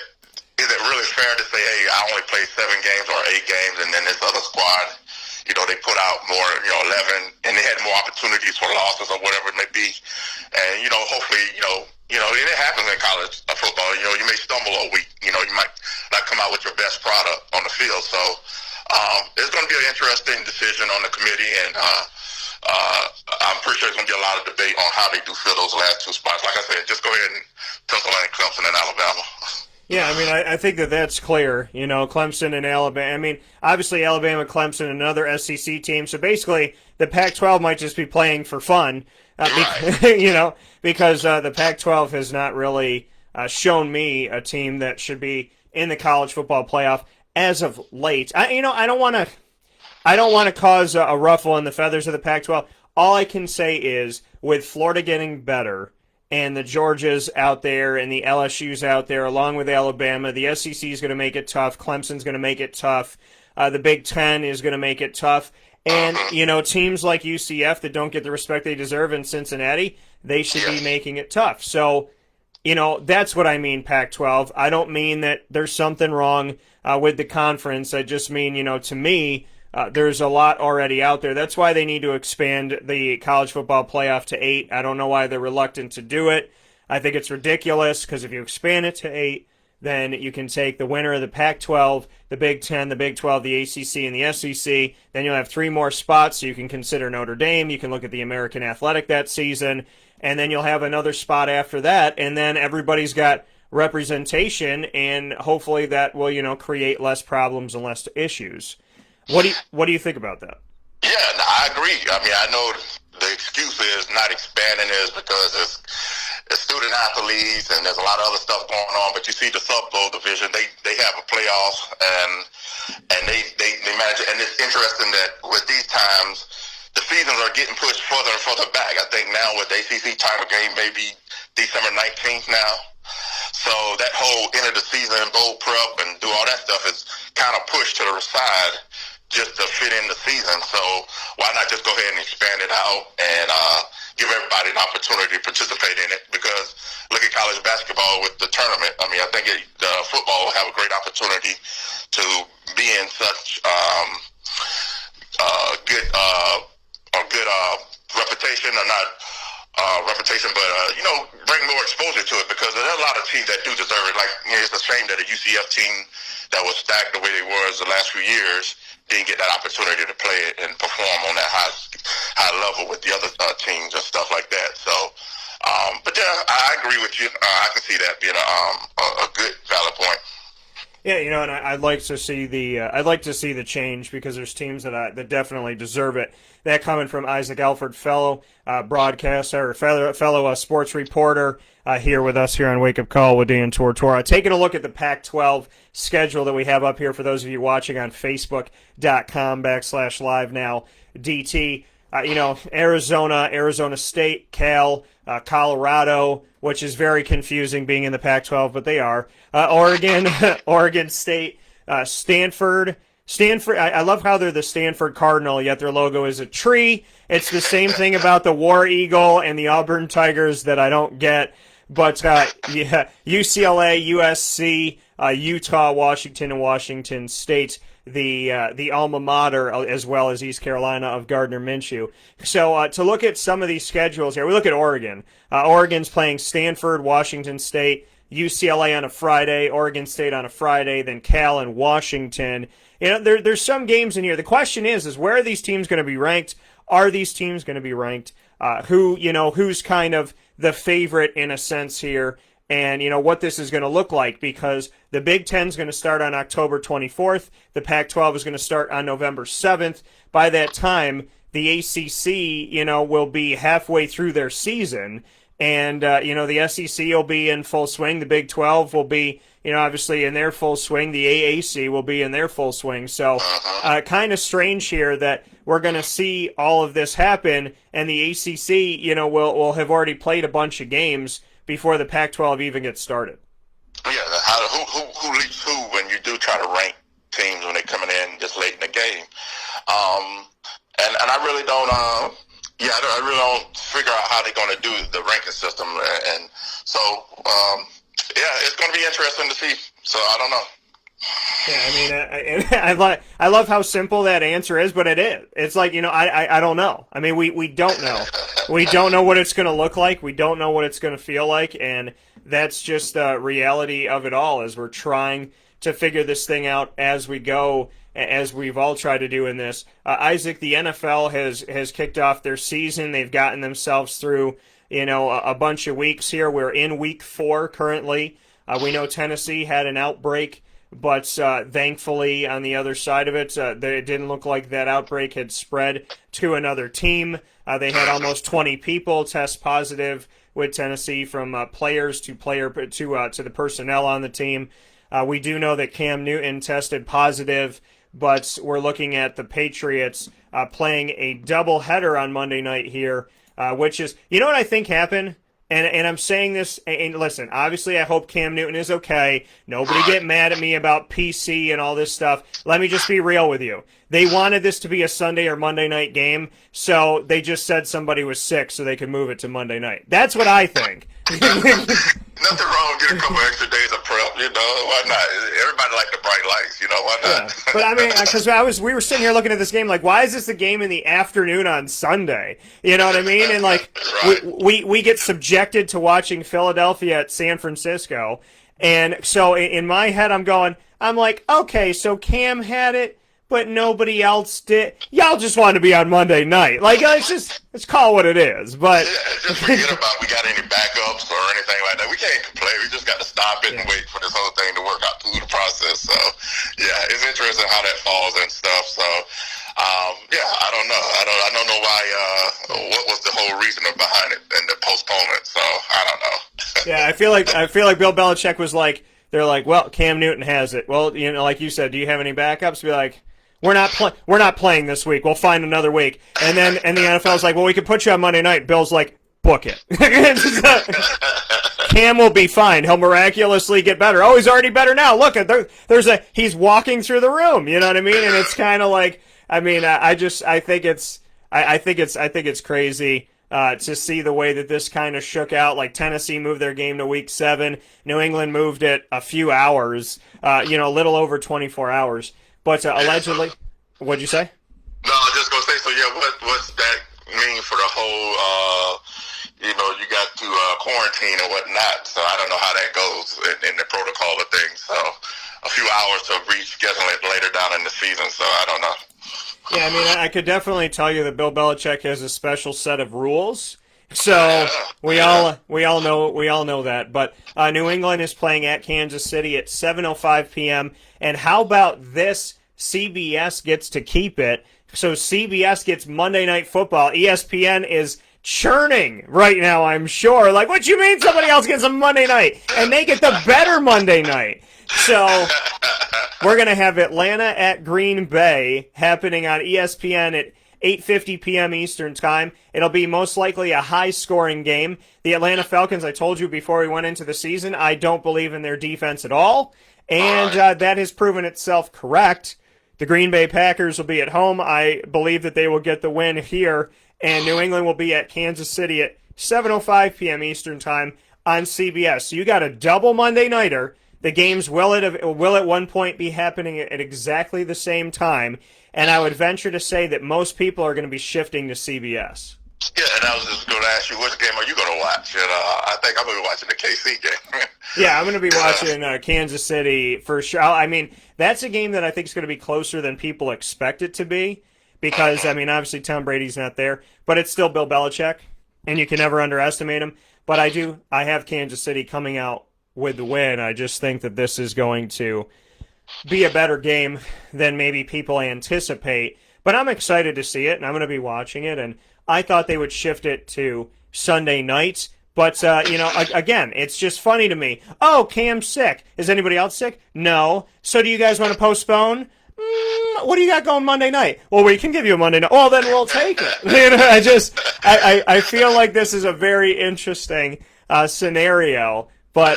is it really fair to say, hey, I only played 7 games or 8 games, and then this other squad, they put out more, 11, and they had more opportunities for losses or whatever it may be. And, hopefully, and it happens in college football. You may stumble a week. You might not come out with your best product on the field. So it's going to be an interesting decision on the committee, and I'm pretty sure there's going to be a lot of debate on how they do fill those last 2 spots. Like I said, just go ahead and pencil in Clemson and Alabama. Yeah, I mean, I think that's clear. Clemson and Alabama. I mean, obviously Alabama, Clemson, another SEC team. So basically, the Pac-12 might just be playing for fun, Right. because the Pac-12 has not really shown me a team that should be in the college football playoff as of late. I don't want to cause a ruffle in the feathers of the Pac-12. All I can say is, with Florida getting better, and the Georgias out there and the LSUs out there, along with Alabama, the SEC is going to make it tough. Clemson's going to make it tough. The Big Ten is going to make it tough. And, teams like UCF that don't get the respect they deserve in Cincinnati, they should be making it tough. So, that's what I mean, Pac-12. I don't mean that there's something wrong with the conference. I just mean, to me, there's a lot already out there. That's why they need to expand the college football playoff to 8. I don't know why they're reluctant to do it. I think it's ridiculous, because if you expand it to 8, then you can take the winner of the Pac-12, the Big Ten, the Big 12, the ACC, and the SEC. Then you'll have 3 more spots, so you can consider Notre Dame. You can look at the American Athletic that season, and then you'll have another spot after that, and then everybody's got representation, and hopefully that will, create less problems and less issues. What do you think about that? Yeah, no, I agree. I mean, I know the excuse is not expanding is because it's student athletes and there's a lot of other stuff going on. But you see the sub-bowl division, they have a playoffs and they manage it. And it's interesting that with these times, the seasons are getting pushed further and further back. I think now with the ACC title game, maybe December 19th now. So that whole end of the season bowl prep and do all that stuff is kind of pushed to the side just to fit in the season. So why not just go ahead and expand it out and give everybody an opportunity to participate in it? Because look at college basketball with the tournament. I mean, I think football will have a great opportunity to be in such good reputation, or not reputation, but bring more exposure to it, because there are a lot of teams that do deserve it. Like, it's a shame that a UCF team that was stacked the way they was the last few years didn't get that opportunity to play it and perform on that high level with the other teams and stuff like that. So, but yeah, I agree with you. I can see that being a good valid point. Yeah, and I'd like to see the change, because there's teams that definitely deserve it. That coming from Isaac Alford, fellow broadcaster, fellow sports reporter, here with us here on Wake Up Call with Dan Tortora. Taking a look at the Pac-12 schedule that we have up here for those of you watching on Facebook.com/live now DT. Arizona State, Cal, Colorado, which is very confusing being in the Pac-12, but they are. Oregon State, Stanford. I love how they're the Stanford Cardinal, yet their logo is a tree. It's the same thing about the War Eagle and the Auburn Tigers that I don't get. But UCLA, USC, Utah, Washington, and Washington State, the alma mater, as well as East Carolina of Gardner Minshew. So to look at some of these schedules here, we look at Oregon. Oregon's playing Stanford, Washington State, UCLA on a Friday, Oregon State on a Friday, then Cal and Washington. There's some games in here. The question is where are these teams going to be ranked? Are these teams going to be ranked? Who's kind of the favorite in a sense here, and what this is going to look like, because the Big Ten is going to start on October 24th. The Pac-12 is going to start on November 7th. By that time, the ACC, will be halfway through their season, And, the SEC will be in full swing. The Big 12 will be, obviously in their full swing. The AAC will be in their full swing. So kind of strange here that we're going to see all of this happen, and the ACC, will have already played a bunch of games before the Pac-12 even gets started. Yeah, who leads who when you do try to rank teams when they're coming in just late in the game. And I really don't, I really don't figure out how they're going to do the ranking system. And so, it's going to be interesting to see. So I don't know. Yeah, I mean, I love how simple that answer is, but it is. It's like, I don't know. I mean, we don't know. We don't know what it's going to look like. We don't know what it's going to feel like, and that's just the reality of it all as we're trying to figure this thing out as we go, as we've all tried to do in this. Isaac, the NFL has kicked off their season. They've gotten themselves through, a bunch of weeks here. We're in week 4 currently. We know Tennessee had an outbreak, but thankfully on the other side of it, it didn't look like that outbreak had spread to another team. They had almost 20 people test positive with Tennessee, from players to the personnel on the team. We do know that Cam Newton tested positive, but we're looking at the Patriots playing a doubleheader on Monday night here, which is, what I think happened? And I'm saying this, and listen, obviously I hope Cam Newton is okay. Nobody get mad at me about PC and all this stuff. Let me just be real with you. They wanted this to be a Sunday or Monday night game, so they just said somebody was sick so they could move it to Monday night. That's what I think. Nothing wrong with getting a couple extra days of prep, why not? Everybody like the bright lights, why not? Yeah. But I mean, because we were sitting here looking at this game like, why is this a game in the afternoon on Sunday? You know what I mean? And like, right. we get subjected to watching Philadelphia at San Francisco, and so in my head I'm like, okay, so Cam had it, but nobody else did. Y'all just want to be on Monday night. Like, let's call it what it is. But just forget about we got any backups or anything like that. We can't complain. We just got to stop it and wait for this whole thing to work out through the process. So, it's interesting how that falls and stuff. So, I don't know. I don't know why. What was the whole reason behind it and the postponement? So, I don't know. Yeah, I feel like Bill Belichick was like, they're like, well, Cam Newton has it. Well, like you said, do you have any backups? Be like, we're not playing this week. We'll find another week. And the NFL's like, well, we could put you on Monday night. Bill's like, book it. Cam will be fine. He'll miraculously get better. Oh, he's already better now. Look, he's walking through the room. You know what I mean? And it's kind of like, I mean, I think it's crazy to see the way that this kind of shook out. Like, Tennessee moved their game to week 7. New England moved it a few hours. A little over 24 hours. But allegedly, what'd you say? No, I was just gonna say. So what's that mean for the whole? You got to quarantine and whatnot. So I don't know how that goes in the protocol of things. So a few hours to reschedule it later down in the season. So I don't know. Yeah, I mean, I could definitely tell you that Bill Belichick has a special set of rules. So we all know that. But New England is playing at Kansas City at 7:05 p.m. And how about this? CBS gets to keep it. So CBS gets Monday Night Football. ESPN is churning right now, I'm sure. Like, what you mean somebody else gets a Monday night? And they get the better Monday night. So we're going to have Atlanta at Green Bay happening on ESPN at 8:50 p.m. Eastern Time. It'll be most likely a high-scoring game. The Atlanta Falcons, I told you before we went into the season, I don't believe in their defense at all. And that has proven itself correct. The Green Bay Packers will be at home. I believe that they will get the win here. And New England will be at Kansas City at 7:05 p.m. Eastern Time on CBS. So you got a double Monday nighter. The games will at one point be happening at exactly the same time. And I would venture to say that most people are going to be shifting to CBS. Yeah, and I was just going to ask you, which game are you going to watch? And I think I'm going to be watching the KC game. Yeah, I'm going to be watching Kansas City for sure. I mean, that's a game that I think is going to be closer than people expect it to be because, I mean, obviously Tom Brady's not there, but it's still Bill Belichick, and you can never underestimate him. But I have Kansas City coming out with the win. I just think that this is going to be a better game than maybe people anticipate. But I'm excited to see it, and I'm going to be watching it, and I thought they would shift it to Sunday nights, But, again, it's just funny to me. Oh, Cam's sick. Is anybody else sick? No. So do you guys want to postpone? What do you got going Monday night? Well, we can give you a Monday night. Well, then we'll take it. I feel like this is a very interesting scenario. But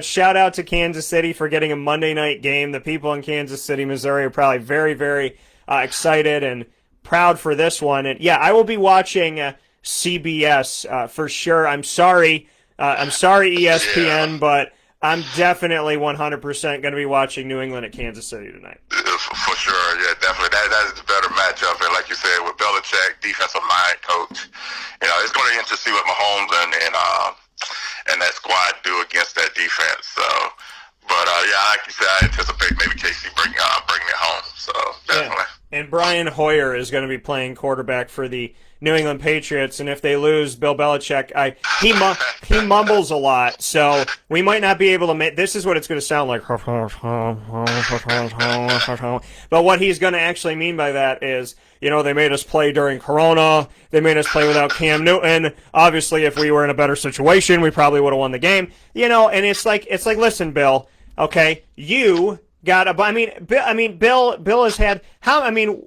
shout out to Kansas City for getting a Monday night game. The people in Kansas City, Missouri are probably very, very excited and proud for this one. And yeah, I will be watching CBS for sure. I'm sorry, ESPN, but I'm definitely 100% going to be watching New England at Kansas City tonight. For sure, yeah, definitely. That is a better matchup. And like you said, with Belichick, defensive mind coach, it's going to be interesting to see what Mahomes and that squad do against that defense. So, but like you said, I anticipate maybe Casey bringing it home. So definitely. Yeah. And Brian Hoyer is going to be playing quarterback for the New England Patriots, and if they lose, Bill Belichick, he mumbles a lot, so we might not be able to make. This is what it's going to sound like. But what he's going to actually mean by that is, they made us play during Corona. They made us play without Cam Newton. Obviously, if we were in a better situation, we probably would have won the game. And it's like, listen, Bill. Okay, you got Bill has had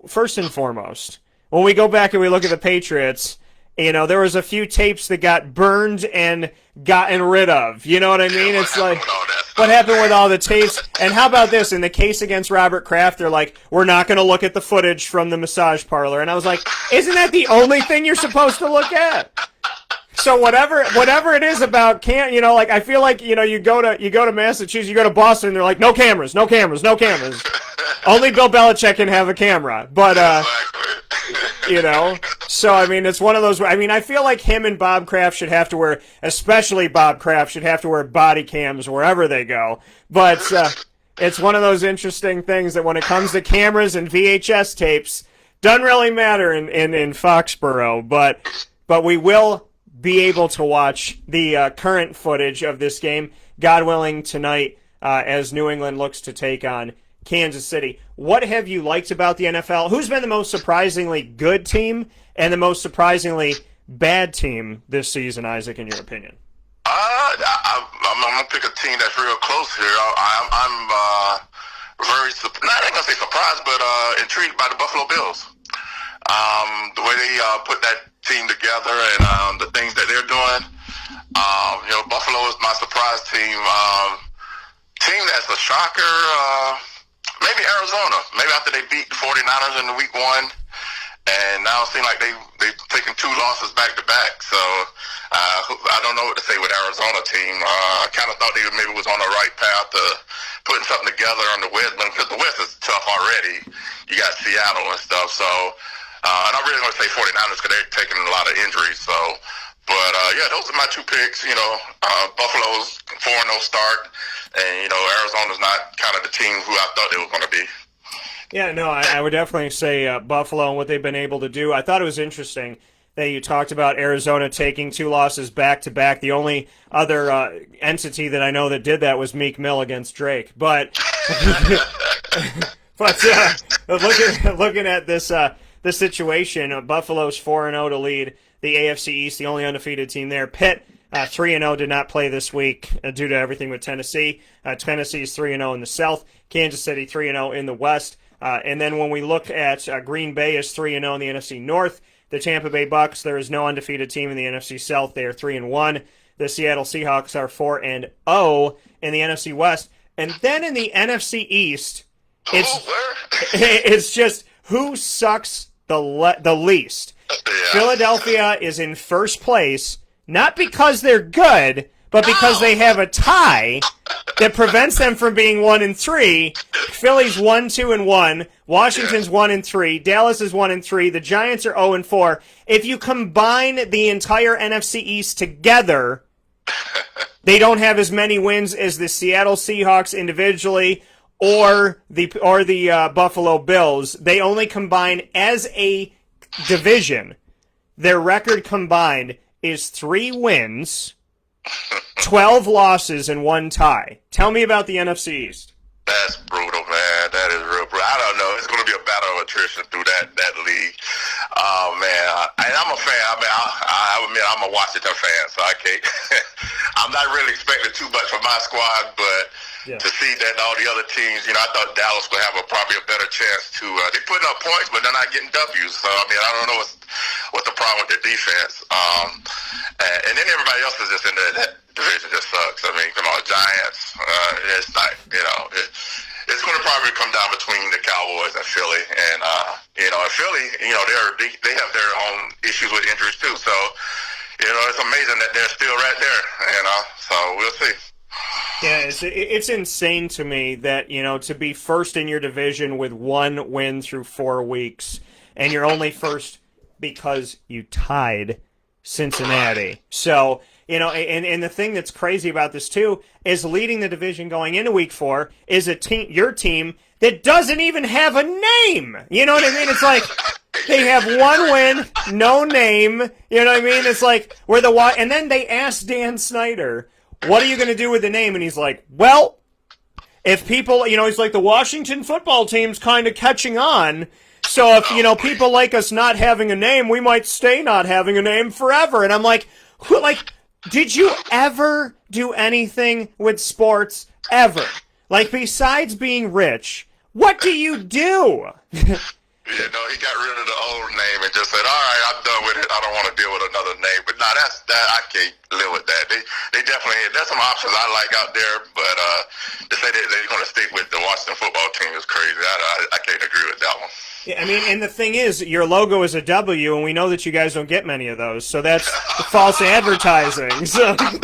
first and foremost. When we go back and we look at the Patriots, there was a few tapes that got burned and gotten rid of. You know what I mean? It's like, what happened with all the tapes? And how about this? In the case against Robert Kraft, they're like, we're not going to look at the footage from the massage parlor. And I was like, isn't that the only thing you're supposed to look at? So whatever it is about I feel like, you go to Massachusetts, you go to Boston, and they're like, no cameras. Only Bill Belichick can have a camera. But, so, it's one of those, I feel like him and Bob Kraft should have to wear, especially Bob Kraft, should have to wear body cams wherever they go. But it's one of those interesting things that when it comes to cameras and VHS tapes, doesn't really matter in Foxborough. But we will be able to watch the current footage of this game, God willing, tonight as New England looks to take on Kansas City. What have you liked about the NFL? Who's been the most surprisingly good team and the most surprisingly bad team this season, Isaac, in your opinion? I'm going to pick a team that's real close here. I'm very, not going to say surprised, but intrigued by the Buffalo Bills. The way they put that team together and the things that they're doing. Buffalo is my surprise team. Team that's a shocker. Maybe Arizona. Maybe after they beat the 49ers in the week one, and now it seems like they've taken 2 losses back to back. So I don't know what to say with Arizona team. I kind of thought they maybe was on the right path to putting something together on the West, because the West is tough already. You got Seattle and stuff. So and I'm really going to say 49ers because they're taking a lot of injuries. So. But, those are my 2 picks. Buffalo's 4-0 start, and, Arizona's not kind of the team who I thought they were going to be. Yeah, no, I would definitely say Buffalo and what they've been able to do. I thought it was interesting that you talked about Arizona taking 2 losses back-to-back. The only other entity that I know that did that was Meek Mill against Drake. But looking at this situation, Buffalo's 4-0 to lead the AFC East, the only undefeated team there. Pitt, 3-0, did not play this week due to everything with Tennessee. Tennessee's 3-0 in the South. Kansas City 3-0 in the West. And then when we look at Green Bay is 3-0 in the NFC North. The Tampa Bay Bucks, there is no undefeated team in the NFC South. They are 3-1. The Seattle Seahawks are 4-0 in the NFC West. And then in the NFC East, it's just who sucks the least. Philadelphia is in first place, not because they're good, but because they have a tie that prevents them from being 1-3. Philly's 1-2-1. Washington's 1-3. Dallas is 1-3. The Giants are 0-4. If you combine the entire NFC East together, they don't have as many wins as the Seattle Seahawks individually or the Buffalo Bills. They only combine as a division. Their record combined is 3 wins, 12 losses, and 1 tie. Tell me about the NFC East. That's brutal, man. That is real brutal. I don't know. It's going to be a battle of attrition through that league. Oh man, and I'm a fan. I mean, I admit I'm a Washington fan, so I can't. I'm not really expecting too much from my squad, but to see that all the other teams, I thought Dallas would have probably a better chance to. They putting up points, but they're not getting W's. So I mean, I don't know what the problem with their defense. And then everybody else is just in that division just sucks. I mean, come on, Giants. It's not. It's going to probably come down between the Cowboys and Philly, and Philly, they have their own issues with injuries too. So, it's amazing that they're still right there. So we'll see. Yeah, it's insane to me that to be first in your division with 1 win through 4 weeks, and you're only first because you tied Cincinnati. So. And the thing that's crazy about this, too, is leading the division going into Week 4 is your team that doesn't even have a name. You know what I mean? It's like they have 1 win, no name. You know what I mean? It's like and then they asked Dan Snyder, what are you going to do with the name? And he's like, well, if people, he's like, the Washington football team's kind of catching on. So if, people like us not having a name, we might stay not having a name forever. And I'm like, did you ever do anything with sports ever? Like, besides being rich, what do you do? He got rid of the old name and just said, all right, I'm done with it. I don't want to deal with another name. But no, I can't live with that. They definitely, there's some options I like out there, but to say that they're going to stick with the Washington football team is crazy. I can't agree with that one. I mean, and the thing is, your logo is a W, and we know that you guys don't get many of those, so that's false advertising. So I like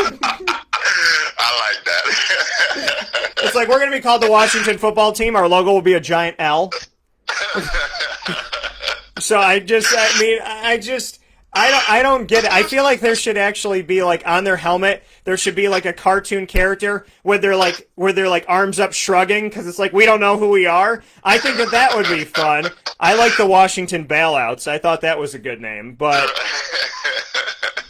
that. It's like, we're going to be called the Washington football team. Our logo will be a giant L. So I don't get it. I feel like there should actually be, like, on their helmet, there should be like a cartoon character where they're like arms up shrugging, because it's like, we don't know who we are. I think that would be fun. I like the Washington Bailouts. I thought that was a good name, but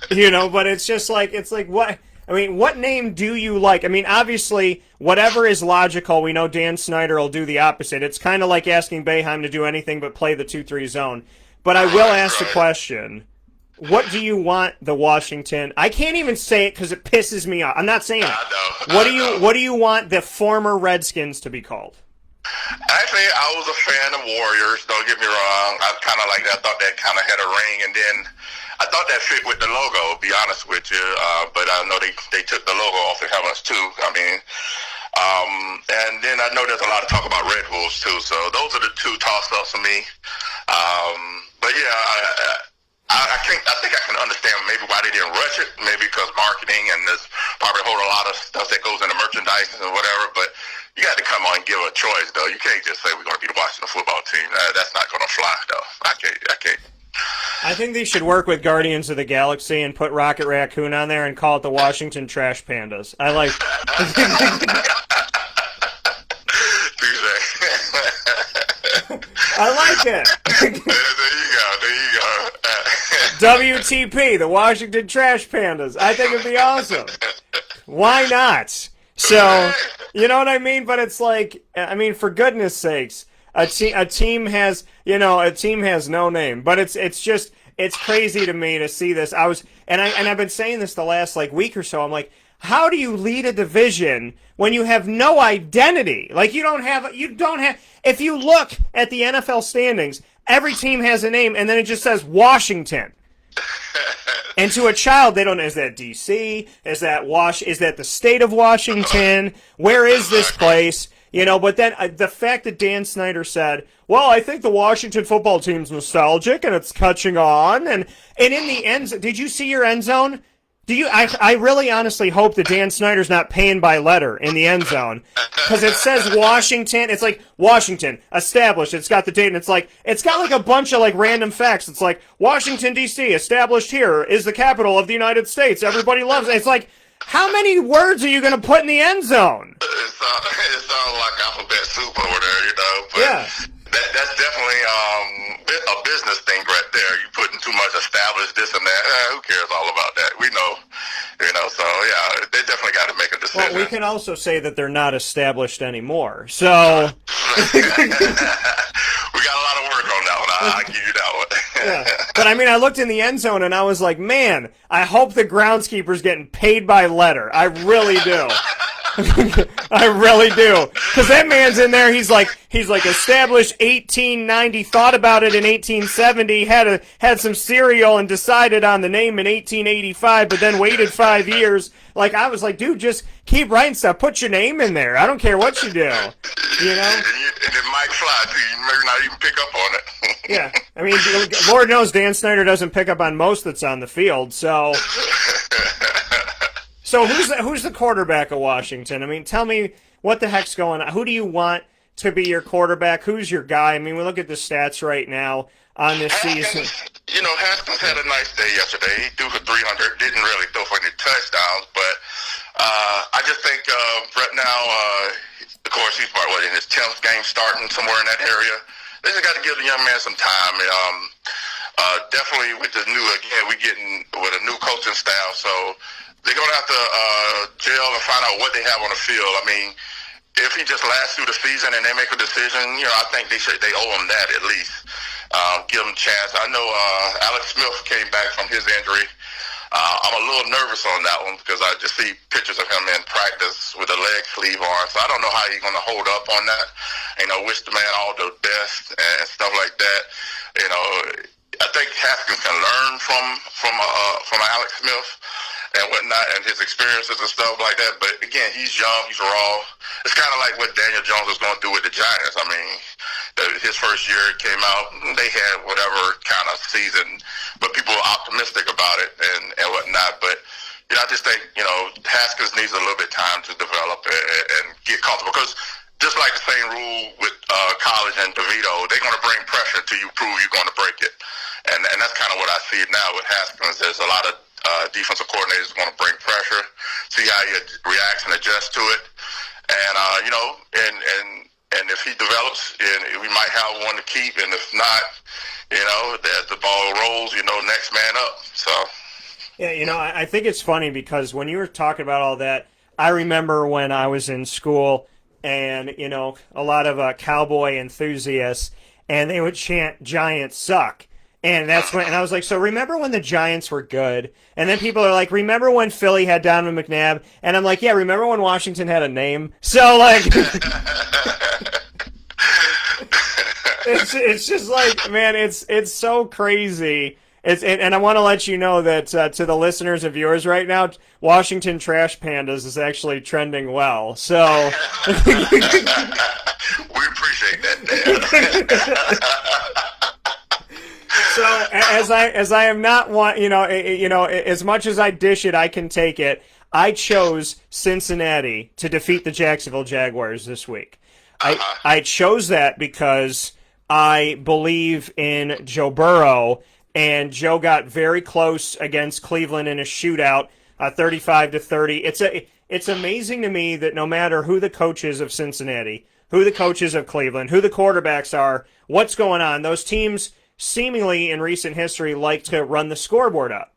but it's just like, what? I mean, what name do you like? I mean, obviously, whatever is logical, we know Dan Snyder will do the opposite. It's kind of like asking Boeheim to do anything but play the 2-3 zone. But I will ask the question, what do you want the Washington... I can't even say it because it pisses me off. I'm not saying it. What do you want the former Redskins to be called? Actually, I was a fan of Warriors, don't get me wrong. I kind of like that. I thought that kind of had a ring, and then I thought that fit with the logo, to be honest with you. But I know they took the logo off the helmets, too. I mean, and then I know there's a lot of talk about Red Wolves, too. So those are the two toss-ups for me. But, yeah, I think I can understand maybe why they didn't rush it, maybe because marketing and there's probably a whole lot of stuff that goes into merchandise and whatever, but you got to come on and give a choice, though. You can't just say we're going to be the Washington football team. That's not going to fly, though. I can't. I think they should work with Guardians of the Galaxy and put Rocket Raccoon on there and call it the Washington Trash Pandas. I like... I like it. There you go. WTP, the Washington Trash Pandas. I think it'd be awesome. Why not? So, you know what I mean? But it's like, I mean, for goodness sakes, a team has no name. But it's crazy to me to see this. I've been saying this the last week or so. I'm like, how do you lead a division when you have no identity? Like, you don't have, if you look at the NFL standings, every team has a name, and then it just says Washington. And to a child, they don't know, is that D.C.? Is that the state of Washington? Where is this place? But then the fact that Dan Snyder said, well, I think the Washington football team's nostalgic, and it's catching on. And in the end zone, did you see your end zone? I really honestly hope that Dan Snyder's not paying by letter in the end zone, because it says Washington. It's like Washington established. It's got the date, and it's got a bunch of random facts. It's like Washington D.C. established here is the capital of the United States. Everybody loves it. It's like, how many words are you going to put in the end zone? It sounds like alphabet soup over there, But yeah. That's definitely a business thing right there. You putting too much established this and that. Who cares all about that? We know. So yeah, they definitely got to make a decision. Well, we can also say that they're not established anymore. So we got a lot of work on that one. I'll give you that one. Yeah. But I mean, I looked in the end zone and I was like, man, I hope the groundskeeper's getting paid by letter. I really do. I really do. Because that man's in there, he's like established 1890, thought about it in 1870, had some cereal and decided on the name in 1885, but then waited 5 years. Like, I was like, dude, just keep writing stuff. Put your name in there. I don't care what you do. You know? And it might fly to you. Maybe not even pick up on it. Yeah. I mean, Lord knows Dan Snyder doesn't pick up on most that's on the field, so... So who's the quarterback of Washington? I mean, tell me what the heck's going on. Who do you want to be your quarterback? Who's your guy? I mean, we look at the stats right now on this season. Haskins had a nice day yesterday. He threw for 300. Didn't really throw for any touchdowns, but I just think right now, of course, he's probably in his 10th game starting somewhere in that area. They just got to give the young man some time. Definitely with the we're getting with a new coaching staff, so they're going to have to gel and find out what they have on the field. I mean, if he just lasts through the season and they make a decision, I think they owe him that at least. Give him a chance. I know Alex Smith came back from his injury. I'm a little nervous on that one because I just see pictures of him in practice with a leg sleeve on, so I don't know how he's going to hold up on that. Wish the man all the best and stuff like that. I think Haskins can learn from Alex Smith and whatnot, and his experiences and stuff like that. But again, he's young, he's raw. It's kind of like what Daniel Jones was going through with the Giants. I mean, his first year came out, they had whatever kind of season, but people were optimistic about it and whatnot. But I just think Haskins needs a little bit of time to develop and get comfortable, because just like the same rule with college and DeVito, they're going to bring pressure till you prove you're going to break it, and that's kind of what I see now with Haskins. There's a lot of defensive coordinators going to bring pressure, see how he reacts and adjusts to it, and and if he develops, we might have one to keep, and if not, as the ball rolls, next man up. So yeah, I think it's funny because when you were talking about all that, I remember when I was in school, and a lot of cowboy enthusiasts, and they would chant "Giants suck." And that's when, and I was like, so remember when the Giants were good? And then people are like, remember when Philly had Donovan McNabb? And I'm like, yeah, remember when Washington had a name? So like, it's just like, man, it's so crazy. And I want to let you know that to the listeners and viewers right now, Washington Trash Pandas is actually trending well. So we appreciate that, Dan. So as I am not as much as I dish it, I can take it. I chose Cincinnati to defeat the Jacksonville Jaguars this week. I chose that because I believe in Joe Burrow, and Joe got very close against Cleveland in a shootout, 35-30. It's amazing to me that no matter who the coach is of Cincinnati, who the coaches of Cleveland, who the quarterbacks are, what's going on, those teams seemingly in recent history like to run the scoreboard up.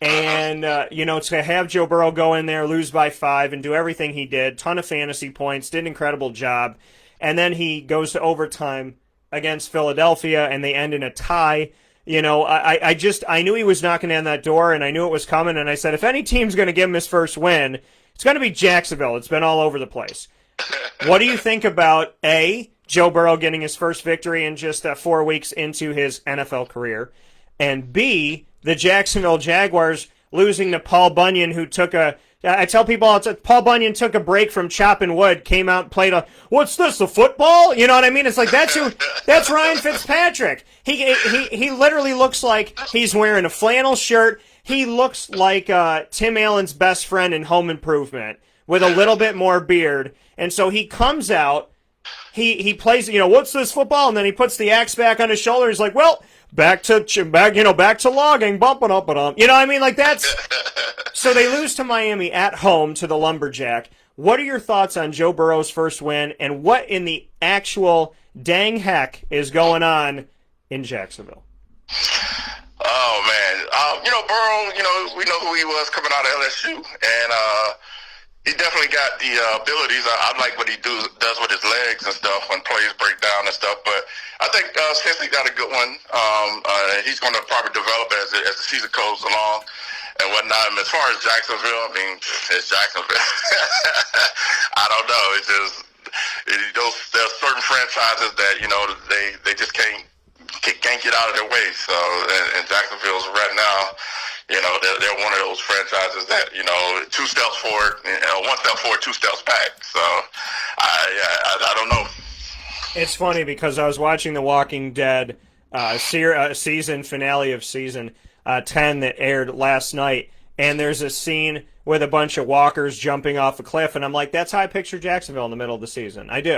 And, to have Joe Burrow go in there, lose by 5, and do everything he did, ton of fantasy points, did an incredible job, and then he goes to overtime against Philadelphia, and they end in a tie. I knew he was knocking on that door, and I knew it was coming, and I said, if any team's going to give him his first win, it's going to be Jacksonville. It's been all over the place. What do you think about, A, Joe Burrow getting his first victory in just 4 weeks into his NFL career, and B, the Jacksonville Jaguars losing to Paul Bunyan, who took I tell people all the time, Paul Bunyan took a break from chopping wood, came out and played what's this, a football? You know what I mean? It's like, that's Ryan Fitzpatrick. He literally looks like he's wearing a flannel shirt. He looks like Tim Allen's best friend in Home Improvement with a little bit more beard. And so he comes out, he plays, what's this football? And then he puts the axe back on his shoulder. He's like, well, back to logging, bumping up and up. You know what I mean? Like that's, so they lose to Miami at home to the Lumberjack. What are your thoughts on Joe Burrow's first win, and what in the actual dang heck is going on in Jacksonville? Oh man, Burrow, we know who he was coming out of LSU, and he definitely got the abilities. I like what he does with his legs and stuff when plays break down and stuff. But I think since he got a good one, he's going to probably develop as the season goes along and whatnot. And as far as Jacksonville, I mean, it's Jacksonville. I don't know. It's just there's certain franchises that they just can't get out of their way. So and Jacksonville's right now. They're one of those franchises that, 2 steps forward, 1 step forward, 2 steps back. So, I don't know. It's funny because I was watching The Walking Dead season finale of season 10 that aired last night, and there's a scene with a bunch of walkers jumping off a cliff, and I'm like, that's how I picture Jacksonville in the middle of the season. I do.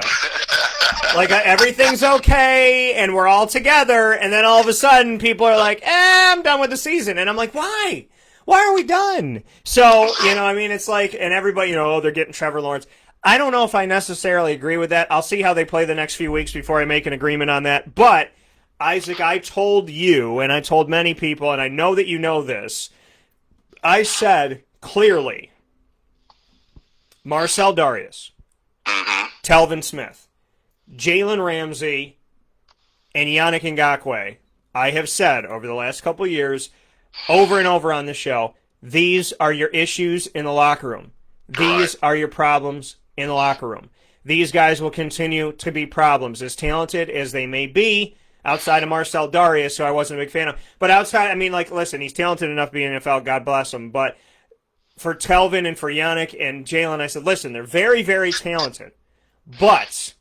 Like, everything's okay, and we're all together, and then all of a sudden, people are like, I'm done with the season. And I'm like, why? Why are we done? So, it's like, and everybody, they're getting Trevor Lawrence. I don't know if I necessarily agree with that. I'll see how they play the next few weeks before I make an agreement on that. But, Isaac, I told you, and I told many people, and I know that you know this, I said clearly, Marcel Darius, Telvin Smith, Jalen Ramsey, and Yannick Ngakoue, I have said over the last couple of years, over and over on the show, these are your issues in the locker room. These are your problems in the locker room. These guys will continue to be problems, as talented as they may be, outside of Marcel Darius, who I wasn't a big fan of. But outside, listen, he's talented enough to be in the NFL, God bless him. But for Telvin and for Yannick and Jalen, I said, listen, they're very, very talented. But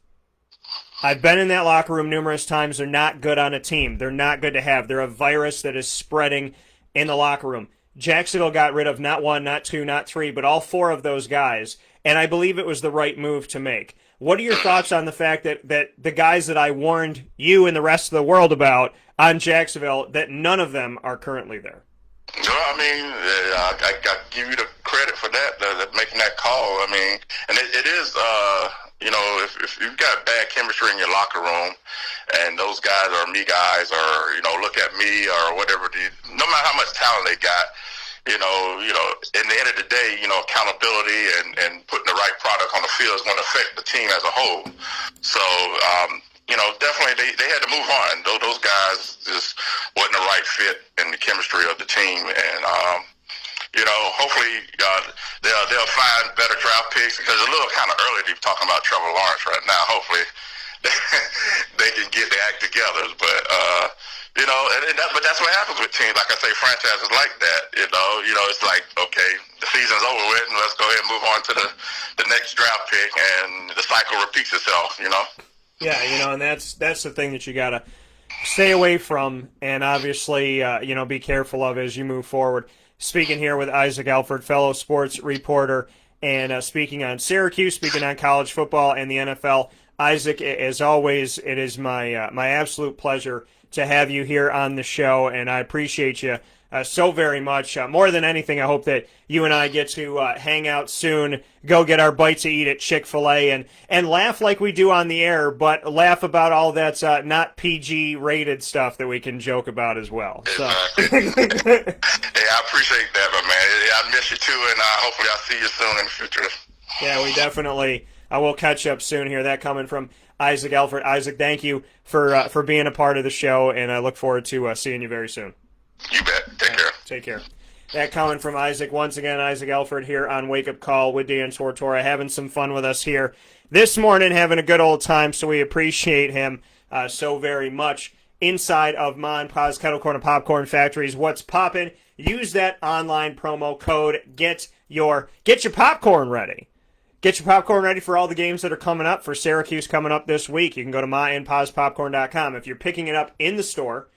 I've been in that locker room numerous times. They're not good on a team. They're not good to have. They're a virus that is spreading in the locker room. Jacksonville got rid of not 1, not 2, not 3, but all 4 of those guys, and I believe it was the right move to make. What are your thoughts on the fact that the guys that I warned you and the rest of the world about on Jacksonville, that none of them are currently there? No, I give you the credit for that, making that call. And it is, if you've got bad chemistry in your locker room, and those guys are me guys, or look at me, or whatever, no matter how much talent they got, in the end of the day, accountability and putting the right product on the field is going to affect the team as a whole. So, definitely they had to move on. Those guys just wasn't the right fit in the chemistry of the team. And, hopefully they'll find better draft picks, because it's a little kind of early to be talking about Trevor Lawrence right now. Hopefully they can get their act together. But, but that's what happens with teams. Like I say, franchises like that, it's like, okay, the season's over with, and let's go ahead and move on to the next draft pick, and the cycle repeats itself, Yeah, and that's the thing that you got to stay away from, and obviously, be careful of as you move forward. Speaking here with Isaac Alford, fellow sports reporter, and speaking on Syracuse, speaking on college football and the NFL. Isaac, as always, it is my my absolute pleasure to have you here on the show, and I appreciate you so very much. More than anything, I hope that you and I get to hang out soon, go get our bite to eat at Chick-fil-A, and laugh like we do on the air, but laugh about all that's not PG-rated stuff that we can joke about as well. Exactly. Hey, I appreciate that, but man, I miss you too, and hopefully I'll see you soon in the future. Yeah, we definitely will catch up soon here. That coming from Isaac Alford. Isaac, thank you for being a part of the show, and I look forward to seeing you very soon. You bet. Take care. Take care. That comment from Isaac. Once again, Isaac Alford here on Wake Up Call with Dan Tortora, having some fun with us here this morning, having a good old time, so we appreciate him so very much. Inside of Ma and Pa's Kettle Corn and Popcorn Factories, what's poppin'? Use that online promo code. Get your popcorn ready. Get your popcorn ready for all the games that are coming up for Syracuse coming up this week. You can go to maandpazpopcorn.com. If you're picking it up in the store,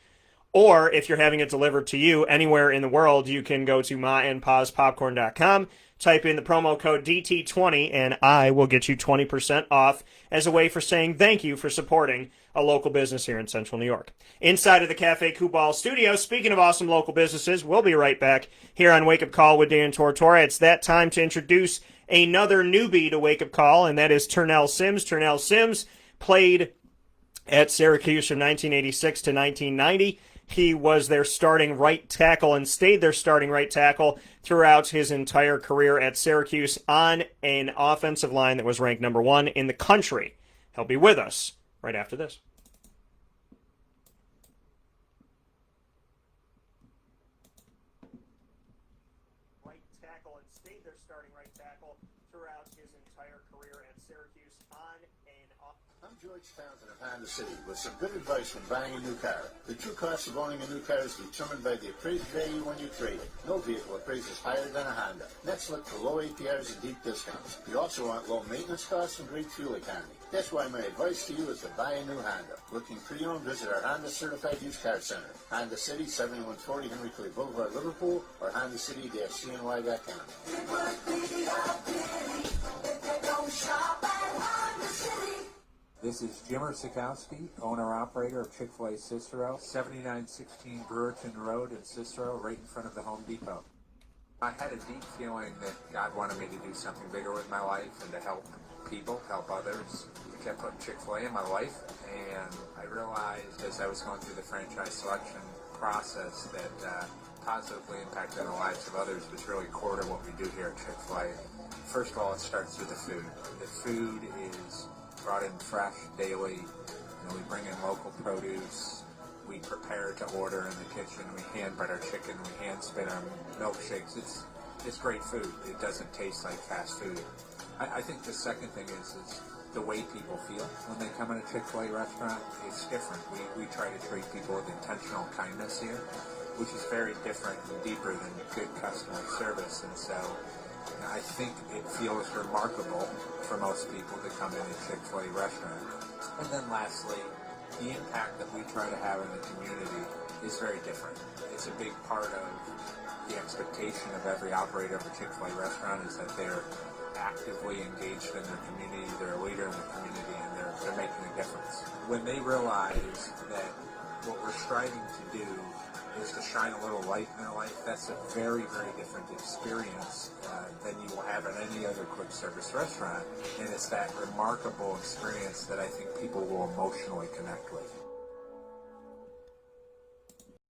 or if you're having it delivered to you anywhere in the world, you can go to maandpazpopcorn.com, type in the promo code DT20, and I will get you 20% off as a way for saying thank you for supporting a local business here in Central New York. Inside of the Cafe Kubal studio, speaking of awesome local businesses, we'll be right back here on Wake Up Call with Dan Tortora. It's that time to introduce another newbie to Wake Up Call, and that is Turnell Sims. Turnell Sims played at Syracuse from 1986 to 1990. He was their starting right tackle and stayed their starting right tackle throughout his entire career at Syracuse on an offensive line that was ranked number 1 in the country. He'll be with us right after this. Right tackle and stayed their starting right tackle throughout his entire career at Syracuse on an off. I'm George Townsend of Honda City with some good advice when buying a new car. The true cost of owning a new car is determined by the appraised value when you trade it. No vehicle appraises higher than a Honda. Next, look for low APRs and deep discounts. You also want low maintenance costs and great fuel economy. That's why my advice to you is to buy a new Honda. Looking pre-owned, visit our Honda Certified Used Car Center. Honda City, 7140 Henry Clay Boulevard, Liverpool, or HondaCity-CNY.com. This is Jim Sikowski, owner-operator of Chick-fil-A Cicero, 7916 Brewerton Road in Cicero, right in front of the Home Depot. I had a deep feeling that God wanted me to do something bigger with my life and to help people, help others. I kept putting Chick-fil-A in my life, and I realized as I was going through the franchise selection process that positively impacting the lives of others was really core to what we do here at Chick-fil-A. First of all, it starts with the food. The food is brought in fresh daily. We bring in local produce. We prepare to order in the kitchen. We hand bread our chicken. We hand spin our milkshakes. It's great food. It doesn't taste like fast food. I think the second thing is the way people feel when they come in a Chick-fil-A restaurant. It's different. We try to treat people with intentional kindness here, which is very different and deeper than good customer service. And so I think it feels remarkable for most people to come in a Chick-fil-A restaurant. And then lastly, the impact that we try to have in the community is very different. It's a big part of the expectation of every operator of a Chick-fil-A restaurant is that they're actively engaged in their community, they're a leader in the community, and they're making a difference. When they realize that what we're striving to do is to shine a little light in their life, that's a very, very different experience than you will have at any other quick service restaurant. And it's that remarkable experience that I think people will emotionally connect with.